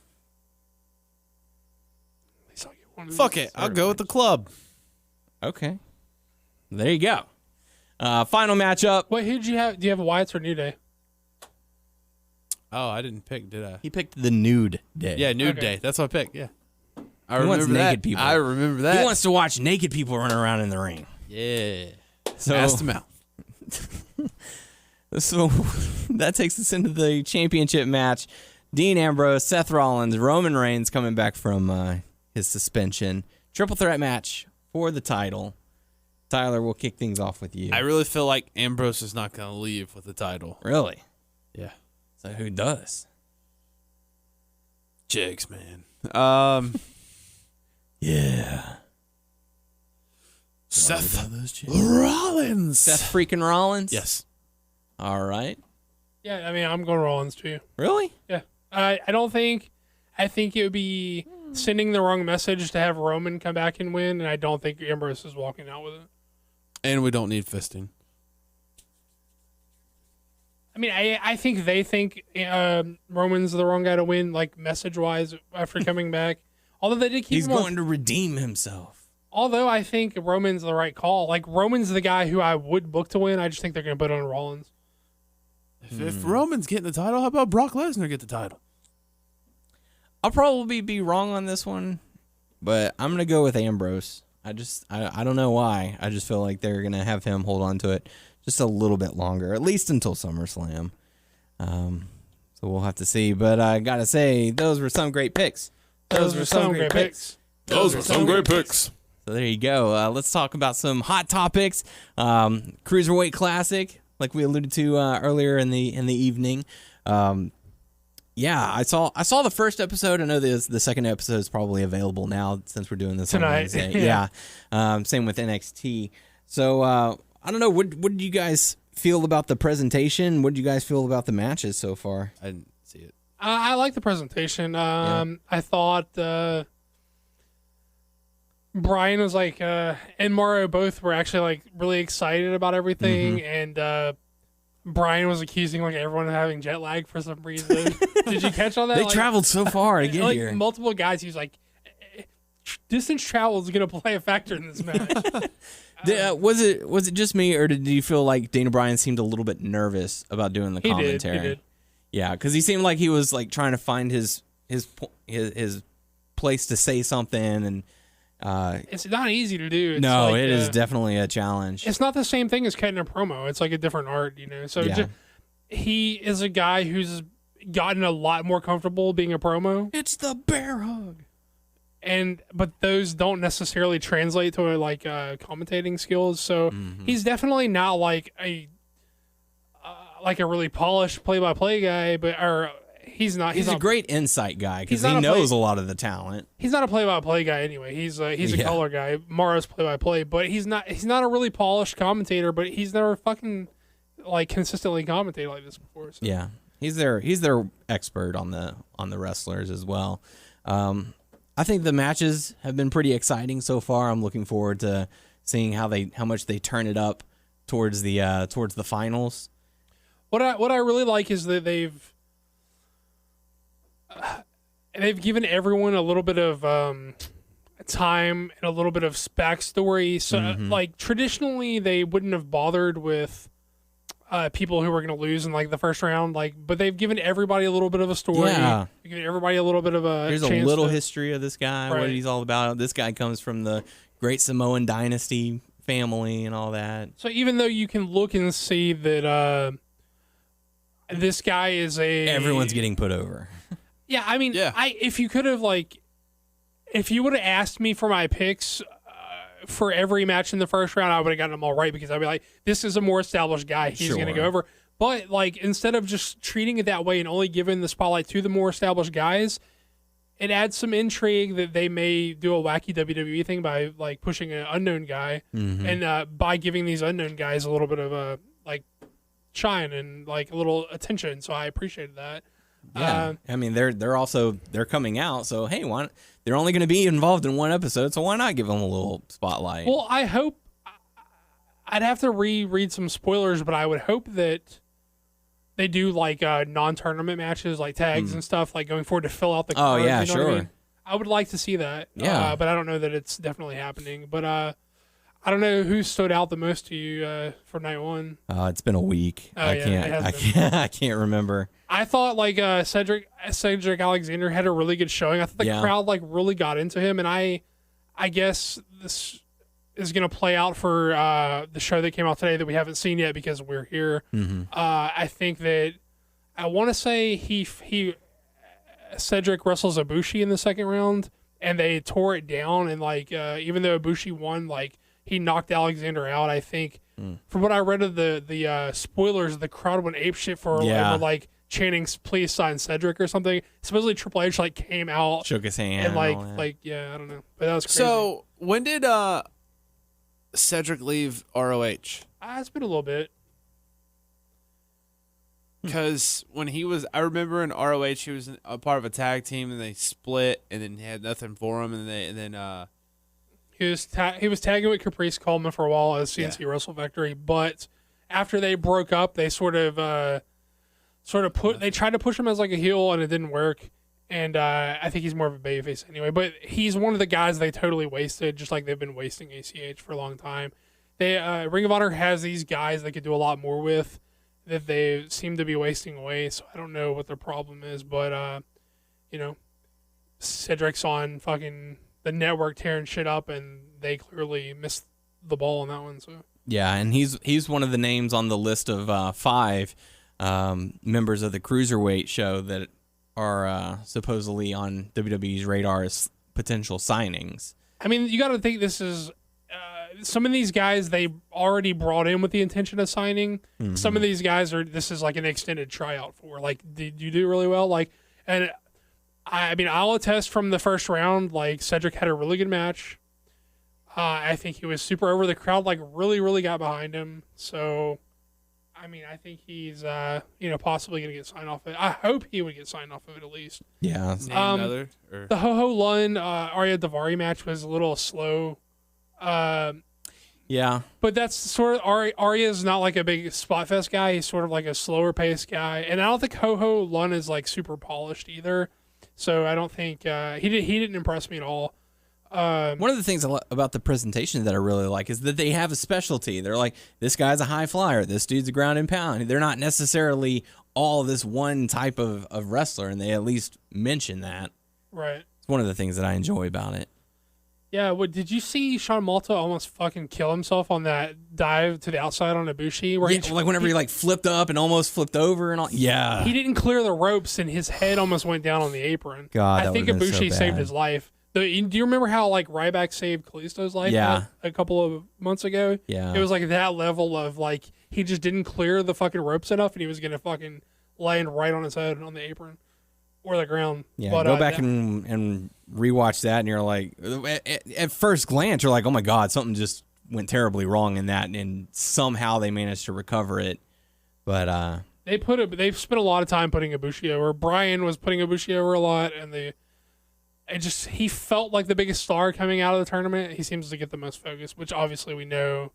Fuck it. I'll go with the club. Okay. There you go. Final matchup. Wait, who'd you have? Do you have Wyatt's or New Day? Oh, I didn't pick, did I? He picked the Nude Day. Yeah, Nude Day. That's what I picked, yeah. I He wants remember that. naked people. I remember that. He wants to watch naked people run around in the ring. Yeah. So, Ass to mouth. So that takes us into the championship match. Dean Ambrose, Seth Rollins, Roman Reigns coming back from his suspension. Triple threat match for the title. Tyler, we'll kick things off with you. I really feel like Ambrose is not going to leave with the title. Really? Yeah. So who does? Jigs, man. Yeah. Seth Rollins. Seth freaking Rollins? Yes. All right. Yeah, I mean, I'm going Rollins too. Really? Yeah. I think it would be sending the wrong message to have Roman come back and win, and I don't think Ambrose is walking out with it. And we don't need fisting. I mean, I think they think Roman's the wrong guy to win, like message-wise, after coming back. Although they did keep He's him on. going to redeem himself. Although I think Roman's the right call. Like, Roman's the guy who I would book to win. I just think they're going to put on Rollins. If Roman's getting the title, how about Brock Lesnar get the title? I'll probably be wrong on this one, but I'm going to go with Ambrose. I don't know why. I just feel like they're going to have him hold on to it just a little bit longer, at least until SummerSlam. So we'll have to see. But I got to say, those were some great picks. Those were some great picks. Those were some great picks. So there you go. Let's talk about some hot topics. Cruiserweight Classic, like we alluded to earlier in the evening. Yeah, I saw the first episode. I know the second episode is probably available now since we're doing this tonight. On Wednesday. Yeah. Same with NXT. So I don't know. What did you guys feel about the presentation? What did you guys feel about the matches so far? I didn't see it. I like the presentation. I thought Brian was like, and Mario both were actually like really excited about everything, and Brian was accusing like everyone of having jet lag for some reason. Did you catch all that? They traveled so far to get like, here. Multiple guys. He was like, distance travel is going to play a factor in this match. Was it just me, or did you feel like Dana Bryan seemed a little bit nervous about doing the commentary? He did. Yeah, because he seemed like he was like trying to find his place to say something, and it's not easy to do. It's no, like, it is definitely a challenge. It's not the same thing as cutting a promo. It's like a different art, you know. So Yeah. he is a guy who's gotten a lot more comfortable being a promo, It's the bear hug. but those don't necessarily translate to like commentating skills. So he's definitely not like a really polished play-by-play guy, he's not. He's a great insight guy because he's not he a knows a lot of the talent. He's not a play-by-play guy anyway. He's a Yeah. color guy. Morrow's play-by-play, but he's not a really polished commentator. But he's never fucking like consistently commentated like this before. So. Yeah, he's their expert on the wrestlers as well. I think the matches have been pretty exciting so far. I'm looking forward to seeing how much they turn it up towards the finals. What I really like is that they've given everyone a little bit of time and a little bit of backstory. So like traditionally they wouldn't have bothered with people who were going to lose in like the first round, but they've given everybody a little bit of a story. Yeah. They've given everybody a little bit of a Here's chance a little to- history of this guy, what Right. he's all about. This guy comes from the Great Samoan Dynasty family and all that. So even though you can look and see that this guy is Everyone's getting put over. Yeah, I mean, Yeah. if you could have if you would have asked me for my picks for every match in the first round, I would have gotten them all right because I'd be like, this is a more established guy. He's going to Sure. go over. But instead of just treating it that way and only giving the spotlight to the more established guys, it adds some intrigue that they may do a wacky WWE thing by pushing an unknown guy and by giving these unknown guys a little bit of a shine and a little attention. So I appreciated that. Yeah, I mean they're coming out, so hey, they're only going to be involved in one episode, so why not give them a little spotlight? Well, I hope I'd have to reread some spoilers, but I would hope that they do non-tournament matches, like tags and stuff, going forward to fill out the cards. yeah, you know what I sure. mean? I would like to see that. Yeah. But I don't know that it's definitely happening. But I don't know who stood out the most to you for night one. It's been a week. Oh, yeah, I can't remember. I thought Cedric Alexander had a really good showing. I thought the crowd really got into him, and I guess this is going to play out for the show that came out today that we haven't seen yet because we're here. I think that I want to say Cedric wrestles Ibushi in the second round, and they tore it down. And even though Ibushi won, he knocked Alexander out. I think from what I read of the spoilers, the crowd went apeshit for chanting "Please sign Cedric" or something. Supposedly Triple H came out, Shook his hand, and all that. I don't know, but that was crazy. So when did Cedric leave ROH? It's been a little bit. Because when I remember in ROH, he was a part of a tag team, and they split, and then he had nothing for him, and then He was tagging with Caprice Coleman for a while as CNC Wrestle Factory, but after they broke up, they sort of sort of they tried to push him as like a heel and it didn't work. And I think he's more of a babyface anyway. But he's one of the guys they totally wasted, just like they've been wasting ACH for a long time. Ring of Honor has these guys they could do a lot more with that they seem to be wasting away. So I don't know what their problem is, but Cedric's on fucking the network tearing shit up, and they clearly missed the ball on that one. So yeah, and he's one of the names on the list of 5 members of the Cruiserweight show that are supposedly on WWE's radar as potential signings. I mean, you got to think this is some of these guys they already brought in with the intention of signing. Mm-hmm. Some of these guys this is like an extended tryout for. Like, did you do really well? Like, and I mean, I'll attest from the first round. Like, Cedric had a really good match. I think he was super over. The crowd like really, really got behind him. So, I mean, I think he's possibly gonna get signed off of it. I hope he would get signed off of it at least. Yeah. The Ho Ho Lun Arya Daivari match was a little slow. Yeah, but that's sort of Arya's not like a big spot fest guy. He's sort of like a slower paced guy, and I don't think Ho Ho Lun is like super polished either. So I don't think he didn't impress me at all. One of the things about the presentation that I really like is that they have a specialty. They're like, this guy's a high flyer, this dude's a ground and pound. They're not necessarily all this one type of wrestler, and they at least mention that. Right. It's one of the things that I enjoy about it. Yeah, did you see Sean Malta almost fucking kill himself on that dive to the outside on Ibushi? Where like whenever he like flipped up and almost flipped over and all. Yeah. He didn't clear the ropes and his head almost went down on the apron. God, I think Ibushi saved his life. Do you remember how like Ryback saved Kalisto's life a couple of months ago? Yeah. It was like that level of like he just didn't clear the fucking ropes enough and he was going to fucking land right on his head on the apron. Or the ground. Yeah, but, go back and rewatch that, and you're like, at first glance, you're like, oh my God, something just went terribly wrong in that, and somehow they managed to recover it. But they've spent a lot of time putting Ibushi over. Brian was putting Ibushi over a lot, and he felt like the biggest star coming out of the tournament. He seems to get the most focus, which obviously we know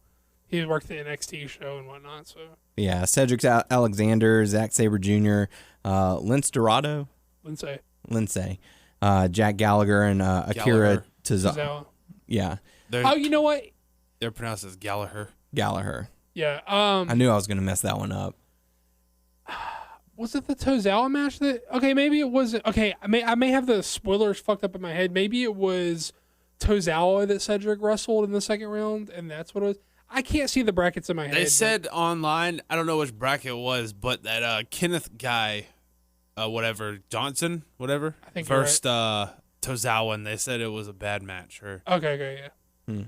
he worked the NXT show and whatnot. So yeah, Cedric Alexander, Zack Sabre Jr., Lince Dorado. Lindsay, Jack Gallagher, and Akira Tozawa. Yeah. You know what? They're pronounced as Gallagher. Yeah. I knew I was going to mess that one up. Was it the Tozawa match that? Okay, maybe it was. Okay, I may have the spoilers fucked up in my head. Maybe it was Tozawa that Cedric wrestled in the second round, and that's what it was. I can't see the brackets in my head. They said online, I don't know which bracket it was, but that Kenneth guy. Johnson, whatever. I think first Tozawa, and they said it was a bad match. Okay, yeah.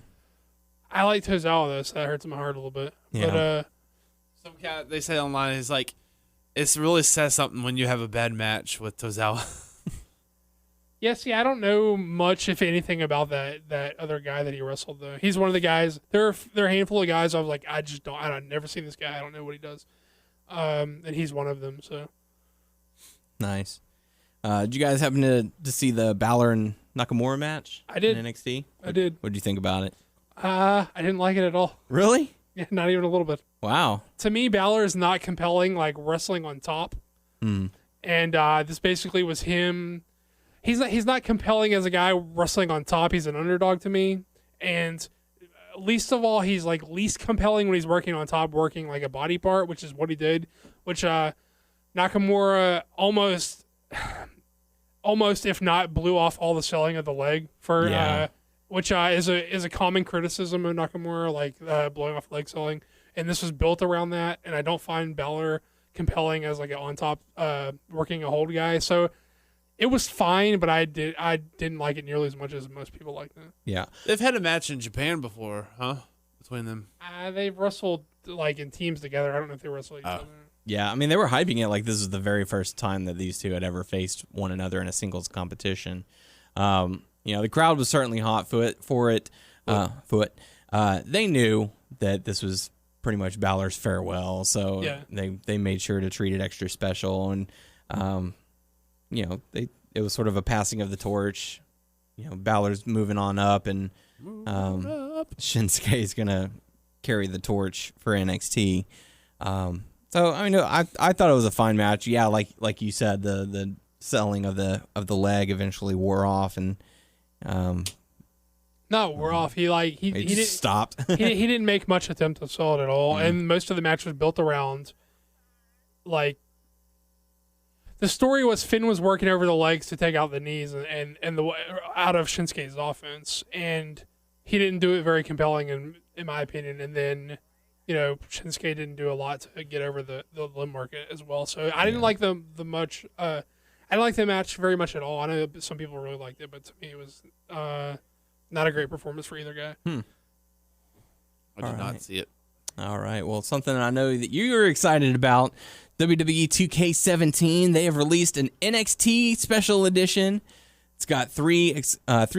I like Tozawa though, so that hurts my heart a little bit. Yeah. But some cat they say online is like, it really says something when you have a bad match with Tozawa. yeah, see, I don't know much, if anything, about that other guy that he wrestled though. He's one of the guys. There are a handful of guys I was like, I've never seen this guy. I don't know what he does. And he's one of them. So. Nice. Did you guys happen to see the Balor and Nakamura match? I did. In NXT? I did. What did you think about it? I didn't like it at all. Really? Yeah, not even a little bit. Wow. To me, Balor is not compelling, like wrestling on top. And this basically was him. He's not compelling as a guy wrestling on top. He's an underdog to me. And least of all, he's like least compelling when he's working on top, working like a body part, which is what he did. Which Nakamura almost, if not, blew off all the selling of the leg for, which is a common criticism of Nakamura, like blowing off leg selling. And this was built around that. And I don't find Balor compelling as like an on top working a hold guy. So it was fine, but I didn't like it nearly as much as most people like that. Yeah, they've had a match in Japan before, huh? Between them, they've wrestled like in teams together. I don't know if they wrestled each other. Yeah, I mean, they were hyping it like this was the very first time that these two had ever faced one another in a singles competition. The crowd was certainly hot for it. They knew that this was pretty much Balor's farewell, so they made sure to treat it extra special. And, it was sort of a passing of the torch. Balor's moving on up, and Shinsuke is going to carry the torch for NXT. So I mean, I thought it was a fine match. Yeah, like you said, the selling of the leg eventually wore off, and no, we're off. He didn't stopped. he didn't make much attempt to sell it at all, and most of the match was built around like the story was Finn was working over the legs to take out the knees and the out of Shinsuke's offense, and he didn't do it very compelling in my opinion. And then Shinsuke didn't do a lot to get over the limb market as well. So I didn't like the much. I didn't like the match very much at all. I know some people really liked it, but to me it was not a great performance for either guy. I did not see it. All right. Well, something I know that you're excited about, WWE 2K17. They have released an NXT special edition. It's got three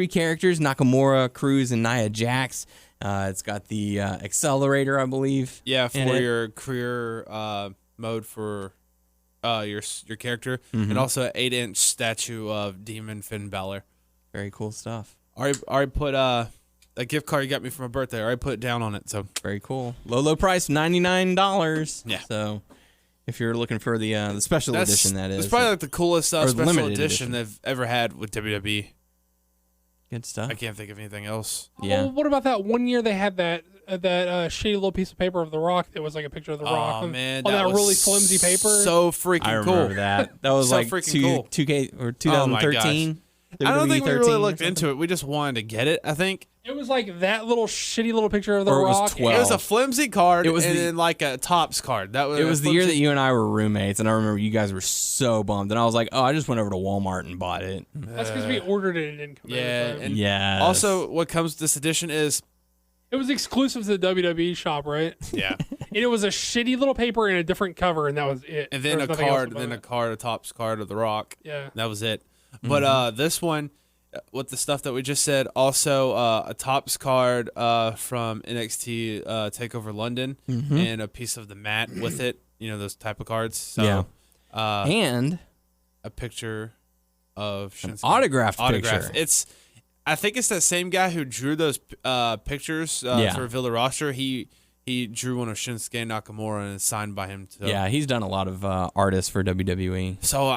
characters, Nakamura, Cruz, and Nia Jax. It's got the accelerator, I believe. Yeah, for your career mode for your character, and also an 8-inch statue of Demon Finn Balor. Very cool stuff. I put a gift card you got me for my birthday. I put it down on it. So very cool. Low price, $99. Yeah. So if you're looking for the special edition, that is. It's probably like the coolest special edition edition they've ever had with WWE. Good stuff. I can't think of anything else. Yeah. What about that one year they had that shitty little piece of paper of The Rock that was like a picture of The Rock on that really flimsy paper? So freaking cool. I remember that. That was so like freaking cool. 2K or 2013. I don't think we really looked into it. We just wanted to get it, I think. It was like that little shitty little picture of The Or it was Rock. 12. It was a flimsy card It was and the- then like a Topps card. It was the year that you and I were roommates, and I remember you guys were so bummed. And I was like, oh, I just went over to Walmart and bought it. That's because we ordered it and it didn't come in. and Yes. also what comes with this edition is It was exclusive to the WWE shop, right? yeah, And it was a shitty little paper and a different cover, and that was it. and then There a was nothing else card, above then a it. card, a Topps card of The Rock. Yeah. That was it. But this one, with the stuff that we just said, also a Topps card from NXT Takeover London, and a piece of the mat with it. Those type of cards. So, Yeah. and a picture of Shinsuke. autographed picture. I think it's that same guy who drew those pictures for Villa Roster. He drew one of Shinsuke Nakamura and it's signed by him too. Yeah, he's done a lot of artists for WWE. So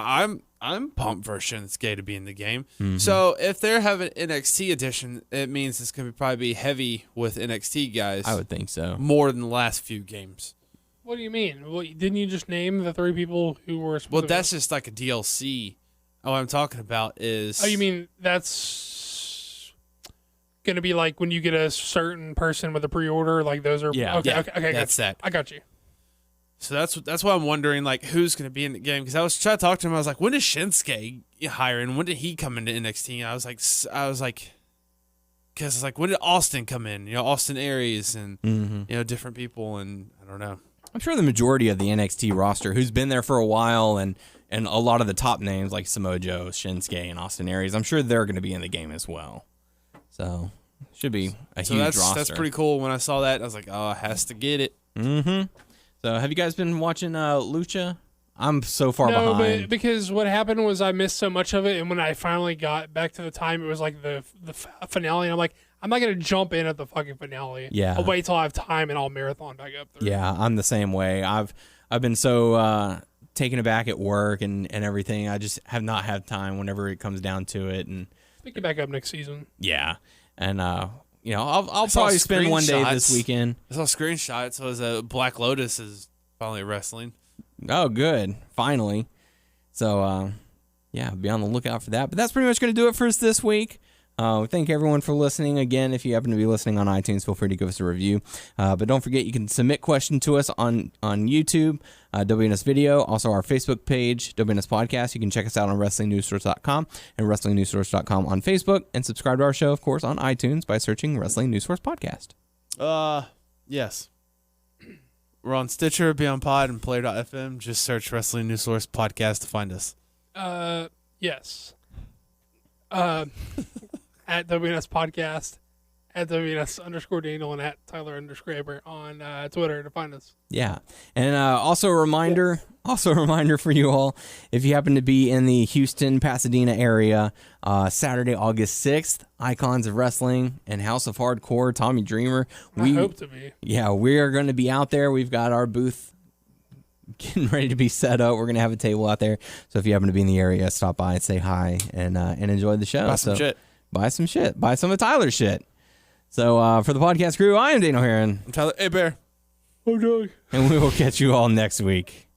I'm pumped for Shinsuke to be in the game. So if they're having NXT edition, it means it's going to probably be heavy with NXT guys. I would think so. More than the last few games. What do you mean? Well, didn't you just name the 3 people who were supposed Well, to that's just like a DLC. What I'm talking about is... Oh, you mean that's going to be like when you get a certain person with a pre-order, like those are... Yeah. Okay, that's that. I got you. So that's why I'm wondering, like, who's going to be in the game? Because I was trying to talk to him. I was like, when is Shinsuke hiring? When did he come into NXT? And I was like, because it's like, when did Austin come in? Austin Aries and different people, and I don't know. I'm sure the majority of the NXT roster, who's been there for a while, and a lot of the top names like Samoa Joe, Shinsuke, and Austin Aries, I'm sure they're going to be in the game as well. So should be a huge roster. That's pretty cool. When I saw that, I was like, oh, it has to get it. So have you guys been watching Lucha? I'm so far behind. But because what happened was I missed so much of it, and when I finally got back to the time, it was like the finale, and I'm like, I'm not gonna jump in at the fucking finale. Yeah. I'll wait till I have time, and I'll marathon back up there. Yeah, I'm the same way. I've been so taken aback at work and everything. I just have not had time whenever it comes down to it. And pick it back up next season. yeah, and I'll probably spend one day this weekend. I saw screenshots. So it was Black Lotus is finally wrestling. Oh, good. Finally. So, yeah, be on the lookout for that. But that's pretty much going to do it for us this week. Thank everyone for listening. Again, if you happen to be listening on iTunes, feel free to give us a review. But don't forget, you can submit questions to us on YouTube, WNS Video, also our Facebook page, WNS Podcast. You can check us out on WrestlingNewsSource.com and WrestlingNewsSource.com on Facebook. And subscribe to our show, of course, on iTunes by searching Wrestling News Source Podcast. Yes. We're on Stitcher, Beyond Pod, and Player.fm. Just search Wrestling News Source Podcast to find us. Yes. At WNS Podcast, at WNS_Daniel, and at Tyler_Aber on Twitter to find us. Yeah. And also a reminder for you all, if you happen to be in the Houston, Pasadena area, Saturday, August 6th, Icons of Wrestling and House of Hardcore, Tommy Dreamer. I hope to be. Yeah, we are going to be out there. We've got our booth getting ready to be set up. We're going to have a table out there. So if you happen to be in the area, stop by and say hi and enjoy the show. Buy some shit. Buy some shit. Buy some of Tyler's shit. So for the podcast crew, I am Daniel Heron. I'm Tyler. Hey, Bear. Oh, dog. And we will catch you all next week.